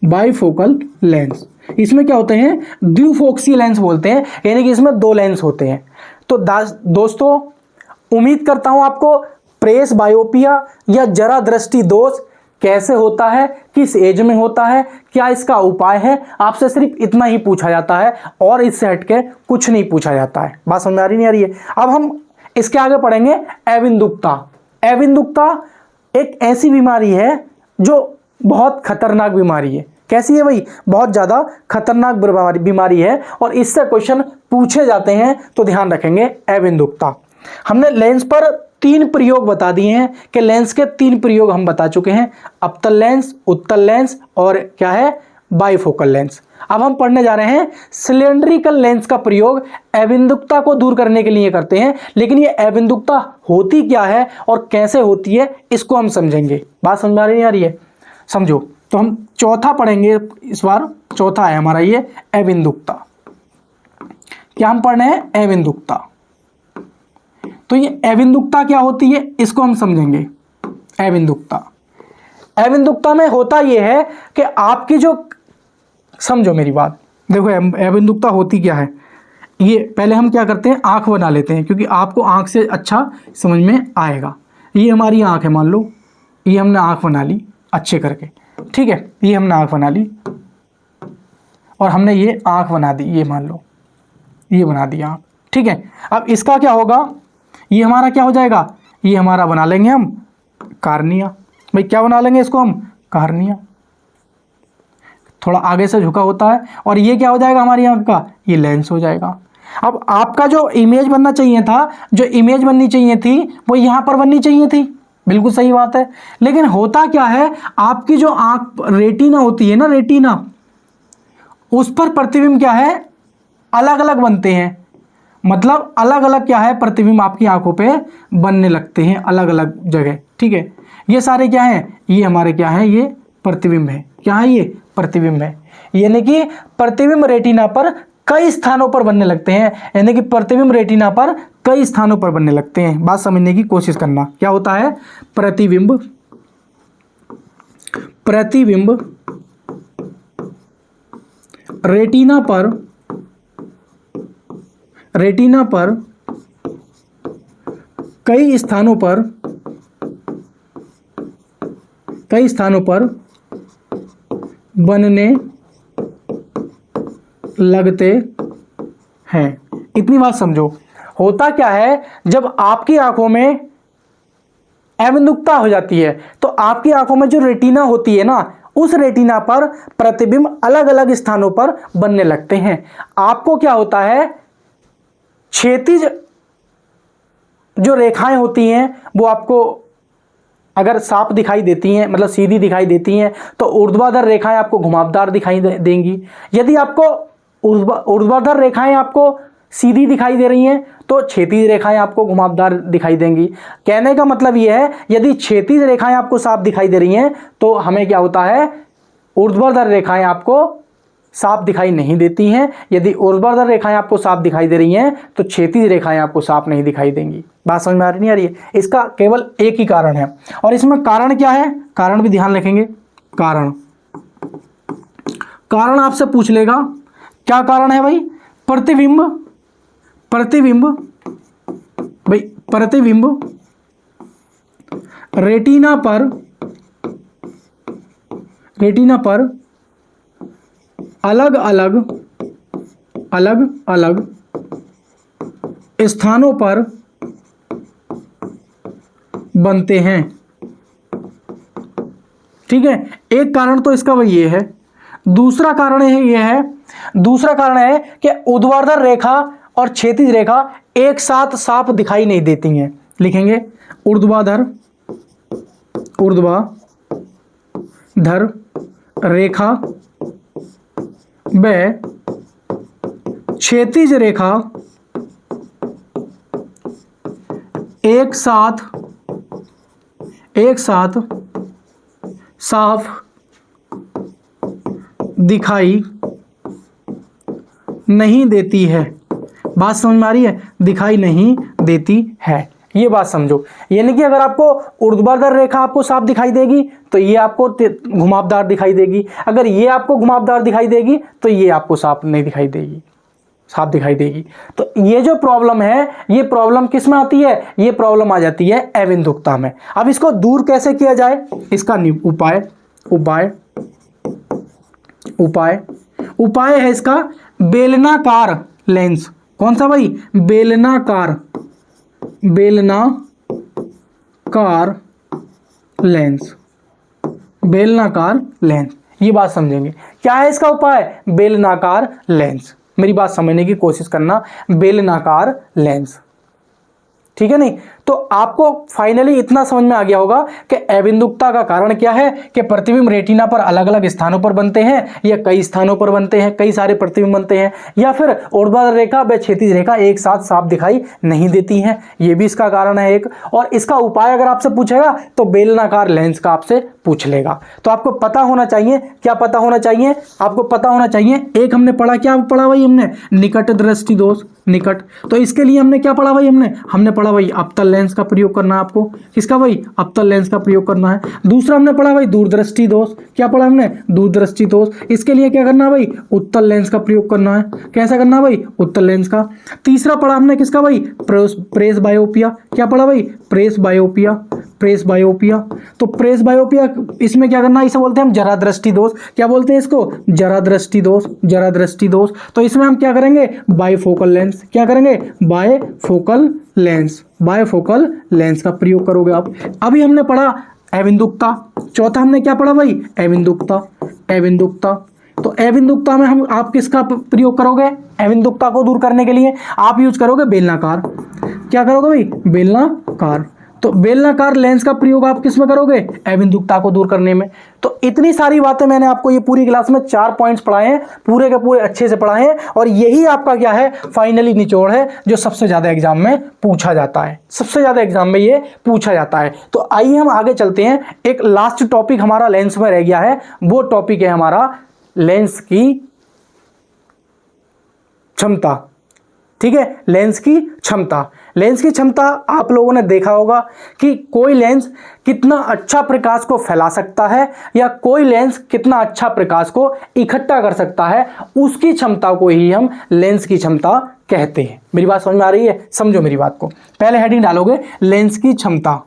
Bifocal lens. इसमें क्या होते हैं? द्विफोक्सी लेंस बोलते हैं, यानी कि इसमें दो लेंस होते हैं। तो दोस्तों, उम्मीद करता हूं आपको प्रेस बायोपिया या जरा दृष्टि दोष कैसे होता है, किस एज में होता है, क्या इसका उपाय है, आपसे सिर्फ इतना ही पूछा जाता है और इससे हटके कुछ नहीं पूछा जाता है। बात समझ आ रही नहीं आ रही है? अब हम इसके आगे पढ़ेंगे अविंदुकता। अविंदुकता एक ऐसी बीमारी है जो बहुत खतरनाक बीमारी है। कैसी है भाई? बहुत ज्यादा खतरनाक बीमारी है, और इससे क्वेश्चन पूछे जाते हैं, तो ध्यान रखेंगे अविंदुकता। हमने लेंस पर 3 प्रयोग बता दिए हैं कि लेंस के 3 प्रयोग हम बता चुके हैं, अवतल लेंस, उत्तल लेंस और क्या है? Bifocal lens. अब हम पढ़ने जा रहे हैं सिलेंड्रिकल लेंस का प्रयोग अविंदुकता को दूर करने के लिए करते हैं। लेकिन ये अविंदुकता होती क्या है और कैसे होती है, इसको हम समझेंगे। बात समझ आ रही है? समझो। तो हम चौथा पढ़ेंगे इस बार, चौथा है हमारा ये अविंदुकता। क्या हम पढ़ रहे हैं? अविंदुकता। तो ये अविंदुकता क्या होती है इसको हम समझेंगे। अविंदुकता में होता यह है कि आपकी जो, समझो मेरी बात, देखो अविंदुकता होती क्या है। ये पहले हम क्या करते हैं? आंख बना लेते हैं, क्योंकि आपको आंख से अच्छा समझ में आएगा। ये हमारी आंख है, मान लो ये हमने आंख बना ली अच्छे करके। ठीक है, ये हमने आंख बना ली और हमने ये आंख बना दी, ये मान लो ये बना दी आंख। ठीक है, अब इसका क्या होगा? ये हमारा क्या हो जाएगा? ये हमारा बना लेंगे हम कार्निया। भाई क्या बना लेंगे इसको हम? कार्निया। थोड़ा आगे से झुका होता है, और ये क्या हो जाएगा हमारी आंख का? ये लेंस हो जाएगा। अब आपका जो इमेज बनना चाहिए था, जो इमेज बननी चाहिए थी, वो यहाँ पर बननी चाहिए थी। बिल्कुल सही बात है। लेकिन होता क्या है, आपकी जो आंख रेटिना होती है ना, रेटिना, उस पर प्रतिबिंब क्या है? अलग अलग बनते हैं, मतलब अलग अलग क्या है, प्रतिबिंब आपकी आंखों पे बनने लगते हैं अलग अलग जगह। ठीक है, ये सारे क्या हैं, ये हमारे क्या है, ये प्रतिबिंब है। क्या है, ये प्रतिबिंब है। यानी कि प्रतिबिंब रेटिना पर कई स्थानों पर बनने लगते हैं, यानी कि प्रतिबिंब रेटिना पर कई स्थानों पर बनने लगते हैं। बात समझने की कोशिश करना, क्या होता है, प्रतिबिंब रेटिना पर कई स्थानों पर बनने लगते हैं। इतनी बात समझो। होता क्या है, जब आपकी आंखों में अविंदुकता हो जाती है तो आपकी आंखों में जो रेटिना होती है ना, उस रेटिना पर प्रतिबिंब अलग अलग स्थानों पर बनने लगते हैं। आपको क्या होता है, क्षैतिज जो रेखाएं होती हैं वो आपको अगर साफ दिखाई देती हैं, मतलब सीधी दिखाई देती हैं, तो ऊर्ध्वाधर रेखाएं आपको घुमावदार दिखाई देंगी। यदि आपको ऊर्ध्वाधर रेखाएं आपको सीधी दिखाई दे रही हैं तो क्षैतिज रेखाएं आपको घुमावदार दिखाई देंगी। कहने का मतलब यह है, यदि क्षैतिज रेखाएं आपको साफ दिखाई दे रही हैं तो हमें क्या होता है, ऊर्ध्वाधर रेखाएं आपको साफ दिखाई नहीं देती हैं। यदि ऊर्ध्वाधर रेखाएं आपको साफ दिखाई दे रही हैं तो क्षैतिज रेखाएं आपको साफ नहीं दिखाई देंगी। बात समझ में आ रही नहीं आ रही है? इसका केवल एक ही कारण है, और इसमें कारण क्या है, कारण भी ध्यान रखेंगे। कारण आपसे पूछ लेगा, क्या कारण है भाई, प्रतिबिंब भाई, प्रतिबिंब रेटिना पर अलग अलग स्थानों पर बनते हैं। ठीक है, एक कारण तो इसका वही ये है। दूसरा कारण है कि ऊर्ध्वाधर रेखा और क्षैतिज रेखा एक साथ साफ दिखाई नहीं देती हैं। लिखेंगे, ऊर्ध्वाधर रेखा व क्षैतिज रेखा एक साथ साफ दिखाई नहीं देती है। बात समझ में आ रही है? दिखाई नहीं देती है, ये बात समझो। यानी कि अगर आपको ऊर्ध्वाधर रेखा आपको साफ दिखाई देगी तो ये आपको घुमावदार दिखाई देगी, अगर ये आपको घुमावदार दिखाई देगी तो ये आपको साफ नहीं दिखाई देगी, साफ दिखाई देगी। तो ये जो प्रॉब्लम है, ये प्रॉब्लम किस में आती है, ये प्रॉब्लम आ जाती है अविंदुकता में। अब इसको दूर कैसे किया जाए, इसका उपाय है इसका बेलनाकार लेंस। कौन सा भाई, बेलनाकार लेंस, बेलनाकार लेंस। ये बात समझेंगे, क्या है इसका उपाय, बेलनाकार लेंस। मेरी बात समझने की कोशिश करना, बेलनाकार लेंस। ठीक है नहीं, तो आपको फाइनली इतना समझ में आ गया होगा कि अविंदुकता का कारण क्या है, कि प्रतिबिंब रेटिना पर अलग अलग स्थानों पर बनते हैं, या कई स्थानों पर बनते हैं, कई सारे प्रतिबिंब बनते हैं, या फिर ऊर्ध्वाधर रेखा व क्षैतिज रेखा एक साथ साफ दिखाई नहीं देती हैं। ये भी इसका कारण है एक। और इसका उपाय अगर आपसे पूछेगा तो बेलनाकार लेंस का आपसे पूछ लेगा। तो आपको पता होना चाहिए, क्या पता होना चाहिए, आपको पता होना चाहिए, एक हमने पढ़ा, क्या पढ़ा भाई हमने, निकट दृष्टि दोष, निकट। तो इसके लिए हमने क्या पढ़ा भाई, हमने पढ़ा भाई अवतल लेंस का प्रयोग करना है आपको। किसका भाई, अवतल लेंस का प्रयोग करना है। दूसरा हमने पढ़ा भाई दूरदृष्टि दोष, क्या पढ़ा हमने, दूरदृष्टि दोष। इसके लिए क्या करना है भाई, उत्तल लेंस का प्रयोग करना है। कैसा करना है भाई, उत्तल लेंस का। तीसरा पढ़ा हमने किसका भाई, प्रेस बायोपिया। क्या पढ़ा भाई, प्रेस बायोपिया। तो प्रेस बायोपिया, इसमें क्या करना है, इसे बोलते हैं हम जरा दृष्टि दोष। क्या बोलते हैं इसको, जरा दृष्टि दोष। तो इसमें हम क्या करेंगे, बायफोकल लेंस। क्या करेंगे, बायफोकल लेंस का प्रयोग करोगे आप। अभी हमने पढ़ा अविंदुकता। चौथा हमने क्या पढ़ा भाई, अविंदुकता। तो अविंदुकता में आप किसका प्रयोग करोगे, अविंदुकता को दूर करने के लिए आप यूज करोगे बेलनाकार। क्या करोगे भाई, बेलनाकार। तो बेलनाकार लेंस का प्रयोग आप किस में करोगे? अबिंदुकता को दूर करने में। तो इतनी सारी बातें मैंने आपको ये पूरी क्लास में 4 पॉइंट्स पढ़ाए हैं, पूरे के पूरे अच्छे से पढ़ाए हैं, और यही आपका क्या है, फाइनली निचोड़ है जो सबसे ज़्यादा एग्जाम में पूछा जाता है, सबसे ज़्यादा एग्जाम में ये पूछा जाता है। तो आइए हम आगे चलते हैं। एक लास्ट टॉपिक हमारा लेंस में रह गया है, वो टॉपिक है हमारा लेंस की क्षमता। ठीक है, लेंस की क्षमता। लेंस की क्षमता आप लोगों ने देखा होगा कि कोई लेंस कितना अच्छा प्रकाश को फैला सकता है या कोई लेंस कितना अच्छा प्रकाश को इकट्ठा कर सकता है, उसकी क्षमता को ही हम लेंस की क्षमता कहते हैं। मेरी बात समझ में आ रही है? समझो मेरी बात को। पहले हेडिंग डालोगे लेंस की क्षमता,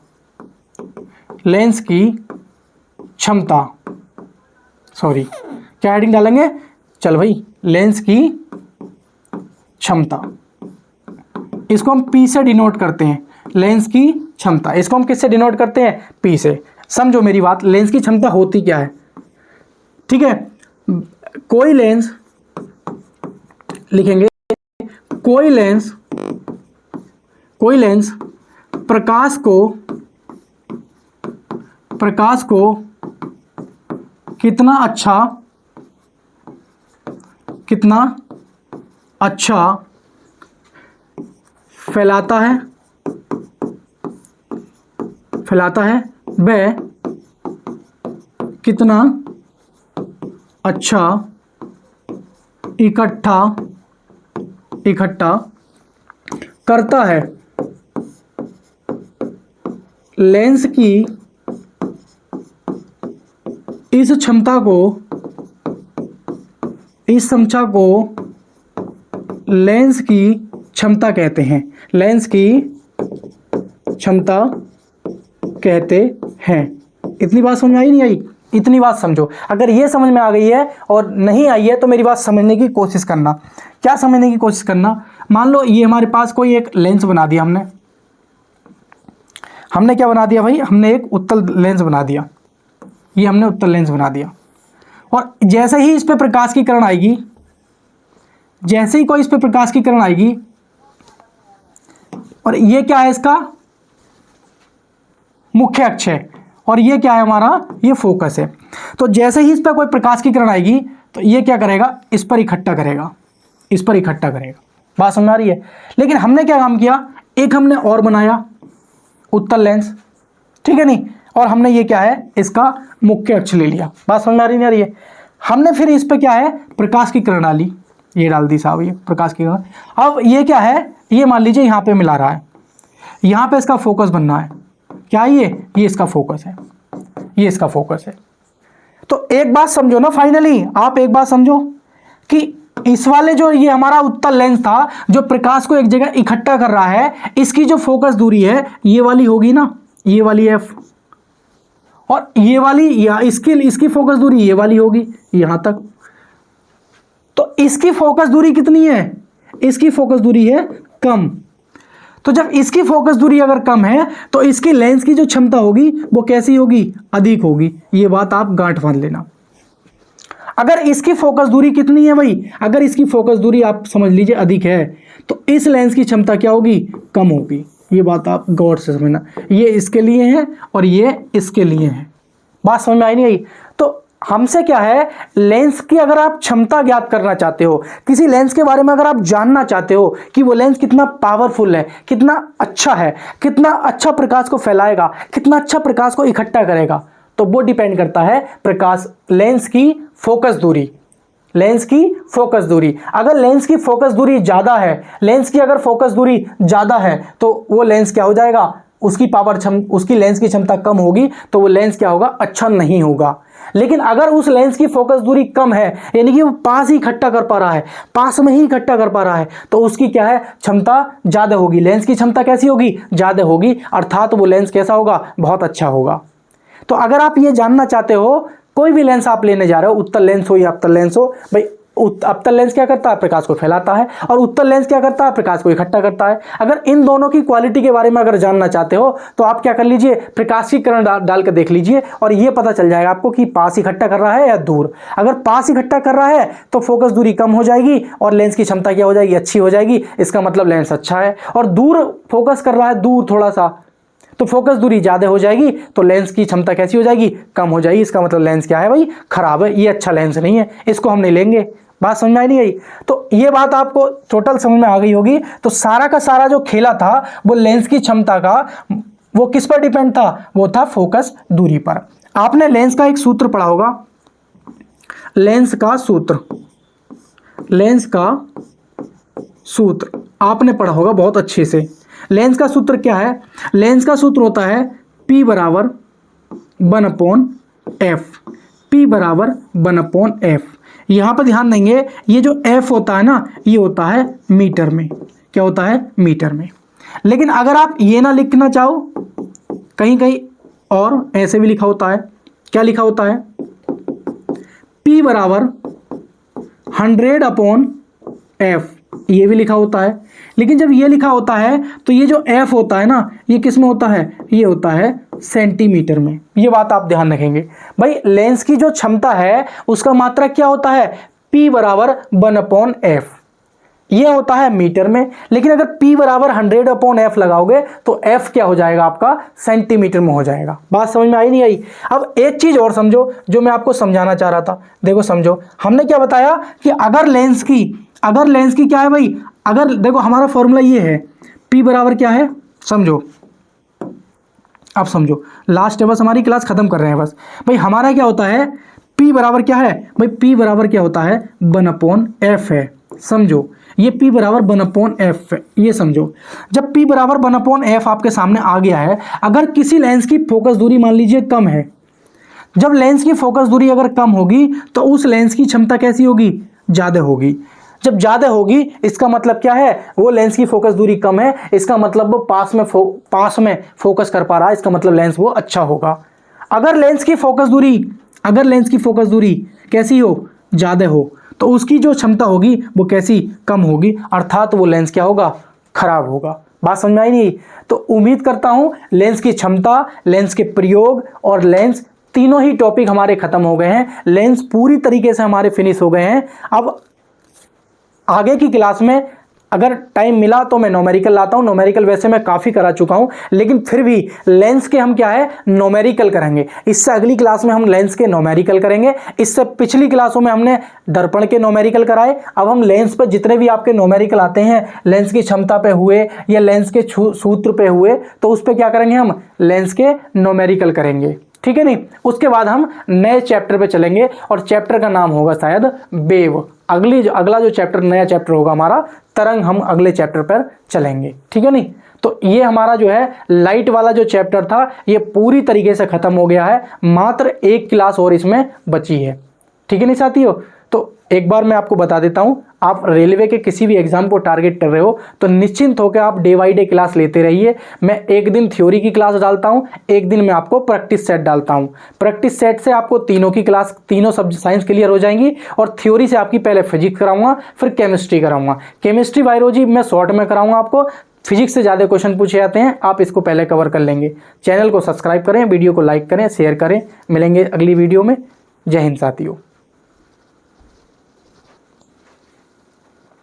लेंस की क्षमता, सॉरी क्या हेडिंग डालेंगे? चल भाई, लेंस की क्षमता, इसको हम P से डिनोट करते हैं, लेंस की क्षमता। इसको हम किससे डिनोट करते हैं? P से। समझो मेरी बात, लेंस की क्षमता होती क्या है? ठीक है, कोई लेंस लिखेंगे, कोई लेंस प्रकाश को कितना अच्छा फैलाता है वह कितना अच्छा इकट्ठा करता है। लेंस की इस क्षमता को लेंस की क्षमता कहते हैं, लेंस की क्षमता कहते हैं। इतनी बात समझ में आई नहीं आई? इतनी बात समझो। अगर ये समझ में आ गई है और नहीं आई है तो मेरी बात समझने की कोशिश करना। क्या समझने की कोशिश करना? मान लो ये हमारे पास कोई एक लेंस बना दिया हमने क्या बना दिया भाई? हमने एक उत्तल लेंस बना दिया, ये हमने उत्तल लेंस बना दिया, और जैसे ही इस पे प्रकाश की किरण आएगी, जैसे ही कोई इस पे प्रकाश की किरण आएगी, और ये क्या है? इसका मुख्य अक्ष है, और ये क्या है हमारा? ये फोकस है। तो जैसे ही इस पर कोई प्रकाश की किरण आएगी तो ये क्या करेगा? इस पर इकट्ठा करेगा। बात समझ आ रही है? लेकिन हमने क्या काम किया? एक हमने और बनाया उत्तल लेंस, ठीक है नहीं, और हमने ये क्या है? इसका मुख्य अक्ष ले लिया। बात समझ में आ रही नहीं आ रही है? हमने फिर इस पर क्या है? प्रकाश की किरण डाली, ये डाल दी साहब, ये प्रकाश की किरण। अब ये क्या है? ये मान लीजिए यहाँ पे मिला रहा है, यहाँ पे इसका फोकस बनना है। क्या ये इसका फोकस है, ये इसका फोकस है। तो एक बात समझो ना, फाइनली आप एक बात समझो कि इस वाले जो ये हमारा उत्तल लेंस था जो प्रकाश को एक जगह इकट्ठा कर रहा है, इसकी जो फोकस दूरी है ये वाली होगी ना, ये वाली f, और ये वाली या इसकी फोकस दूरी ये वाली होगी यहां तक। तो इसकी फोकस दूरी कितनी है? इसकी फोकस दूरी है कम। तो जब इसकी फोकस दूरी अगर कम है तो इसकी लेंस की जो क्षमता होगी वो कैसी होगी? अधिक होगी। ये बात आप गांठ बांध लेना। अगर इसकी फोकस दूरी कितनी है भाई? अगर इसकी फोकस दूरी आप समझ लीजिए अधिक है तो इस लेंस की क्षमता क्या होगी? कम होगी। ये बात आप गौर से समझना। ये इसके लिए है और ये इसके लिए है। बात समझ में आई नहीं आई? तो हमसे क्या है, लेंस की अगर आप क्षमता ज्ञात करना चाहते हो, किसी लेंस के बारे में अगर आप जानना चाहते हो कि वो लेंस कितना पावरफुल है, कितना अच्छा है, कितना अच्छा प्रकाश को फैलाएगा, कितना अच्छा प्रकाश को इकट्ठा करेगा, तो वो डिपेंड करता है लेंस की फोकस दूरी। लेंस की फोकस दूरी, अगर लेंस की फोकस दूरी ज़्यादा है, लेंस की अगर फोकस दूरी ज़्यादा है तो वो लेंस क्या हो जाएगा? उसकी लेंस की क्षमता कम होगी, तो वो लेंस क्या होगा? अच्छा नहीं होगा। लेकिन अगर उस लेंस की फोकस दूरी कम है, यानी कि वो पास ही इकट्ठा कर पा रहा है, पास में ही इकट्ठा कर पा रहा है, तो उसकी क्या है? क्षमता ज़्यादा होगी। लेंस की क्षमता कैसी होगी? ज़्यादा होगी, अर्थात वो लेंस कैसा होगा? बहुत अच्छा होगा। तो अगर आप ये जानना चाहते हो, कोई भी लेंस आप लेने जा रहे हो, उत्तल लेंस हो या अवतल लेंस हो, भाई अवतल लेंस क्या करता है? प्रकाश को फैलाता है, और उत्तल लेंस क्या करता है? प्रकाश को इकट्ठा करता है। अगर इन दोनों की क्वालिटी के बारे में अगर जानना चाहते हो तो आप क्या कर लीजिए? प्रकाश की किरण डाल के देख लीजिए और ये पता चल जाएगा आपको कि पास इकट्ठा कर रहा है या दूर। अगर पास इकट्ठा कर रहा है तो फोकस दूरी कम हो जाएगी और लेंस की क्षमता क्या हो जाएगी? अच्छी हो जाएगी। इसका मतलब लेंस अच्छा है। और दूर फोकस कर रहा है, दूर थोड़ा सा, तो फोकस दूरी ज़्यादा हो जाएगी तो लेंस की क्षमता कैसी हो जाएगी, कम हो जाएगी। इसका मतलब लेंस क्या है भाई, खराब है, ये अच्छा लेंस नहीं है, इसको हम नहीं लेंगे। बात समझ में आई नहीं आई? तो ये बात आपको टोटल समझ में आ गई होगी। तो सारा का सारा जो खेला था वो लेंस की क्षमता का, वो किस पर डिपेंड था, वो था फोकस दूरी पर। आपने लेंस का एक सूत्र पढ़ा होगा, लेंस का सूत्र, लेंस का सूत्र आपने पढ़ा होगा बहुत अच्छे से। लेंस का सूत्र क्या है, लेंस का सूत्र होता है P बराबर 1/f, P बराबर 1/f। यहां पर ध्यान देंगे, ये जो f होता है ना, ये होता है मीटर में। क्या होता है, मीटर में। लेकिन अगर आप ये ना लिखना चाहो, कहीं कहीं और ऐसे भी लिखा होता है, क्या लिखा होता है, P बराबर 100/f, ये भी लिखा होता है। लेकिन जब ये लिखा होता है तो ये जो f होता है ना, ये किस में होता है, ये होता है सेंटीमीटर में। ये बात आप ध्यान रखेंगे भाई। लेंस की जो क्षमता है उसका मात्रक क्या होता है, P बराबर 1/f, ये होता है मीटर में। लेकिन अगर P बराबर 100/f लगाओगे तो f क्या हो जाएगा आपका, सेंटीमीटर में हो जाएगा। बात समझ में आई नहीं आई? अब एक चीज और समझो जो मैं आपको समझाना चाह रहा था। देखो समझो, हमने क्या बताया कि अगर लेंस की क्या है भाई, अगर देखो हमारा फॉर्मूला ये है, P बराबर क्या है, समझो, आप समझो, लास्ट है बस, हमारी क्लास खत्म कर रहे हैं बस भाई। हमारा क्या होता है, P बराबर क्या है भाई, P बराबर क्या होता है, 1/f है। समझो, ये P बराबर 1/f है, ये समझो। जब P बराबर 1/f आपके सामने आ गया है, अगर किसी लेंस की फोकस दूरी मान लीजिए कम है, जब लेंस की फोकस दूरी अगर कम होगी तो उस लेंस की क्षमता कैसी होगी, ज़्यादा होगी। जब ज़्यादा होगी इसका मतलब क्या है, वो लेंस की फोकस दूरी कम है, इसका मतलब वो पास में फोकस कर पा रहा है, इसका मतलब लेंस वो अच्छा होगा। अगर लेंस की फोकस दूरी कैसी हो, ज़्यादा हो, तो उसकी जो क्षमता होगी वो कैसी, कम होगी, अर्थात वो लेंस क्या होगा, खराब होगा। बात समझ में आई नहीं? तो उम्मीद करता हूं लेंस की क्षमता, लेंस के प्रयोग और लेंस, तीनों ही टॉपिक हमारे खत्म हो गए हैं। लेंस पूरी तरीके से हमारे फिनिश हो गए हैं। अब आगे की क्लास में अगर टाइम मिला तो मैं न्यूमेरिकल लाता हूं। न्यूमेरिकल वैसे मैं काफ़ी करा चुका हूं, लेकिन फिर भी लेंस के हम क्या है, न्यूमेरिकल करेंगे। इससे अगली क्लास में हम लेंस के न्यूमेरिकल करेंगे। इससे पिछली क्लासों में हमने दर्पण के न्यूमेरिकल कराए। अब हम लेंस पर जितने भी आपके न्यूमेरिकल आते हैं, लेंस की क्षमता पे हुए या लेंस के सूत्र पे हुए, तो उस पर क्या करेंगे, हम लेंस के न्यूमेरिकल करेंगे। ठीक है नहीं? उसके बाद हम नए चैप्टर पे चलेंगे और चैप्टर का नाम होगा शायद वेव। अगला जो चैप्टर, नया चैप्टर होगा हमारा तरंग, हम अगले चैप्टर पर चलेंगे। ठीक है नहीं? तो ये हमारा जो है लाइट वाला जो चैप्टर था ये पूरी तरीके से खत्म हो गया है। मात्र एक क्लास और इसमें बची है। ठीक है नहीं साथियों? तो एक बार मैं आपको बता देता हूं, आप रेलवे के किसी भी एग्जाम को टारगेट कर रहे हो तो निश्चिंत होकर आप डे बाई डे क्लास लेते रहिए। मैं एक दिन थ्योरी की क्लास डालता हूं, एक दिन मैं आपको प्रैक्टिस सेट डालता हूं। प्रैक्टिस सेट से आपको तीनों की क्लास, तीनों सब्जेक्ट साइंस क्लियर हो जाएंगी, और थ्योरी से आपकी पहले फिजिक्स कराऊंगा, फिर केमिस्ट्री कराऊंगा। केमिस्ट्री बायोलॉजी मैं शॉर्ट में कराऊंगा आपको, फिजिक्स से ज़्यादा क्वेश्चन पूछे जाते हैं, आप इसको पहले कवर कर लेंगे। चैनल को सब्सक्राइब करें, वीडियो को लाइक करें, शेयर करें। मिलेंगे अगली वीडियो में। जय हिंद साथियों।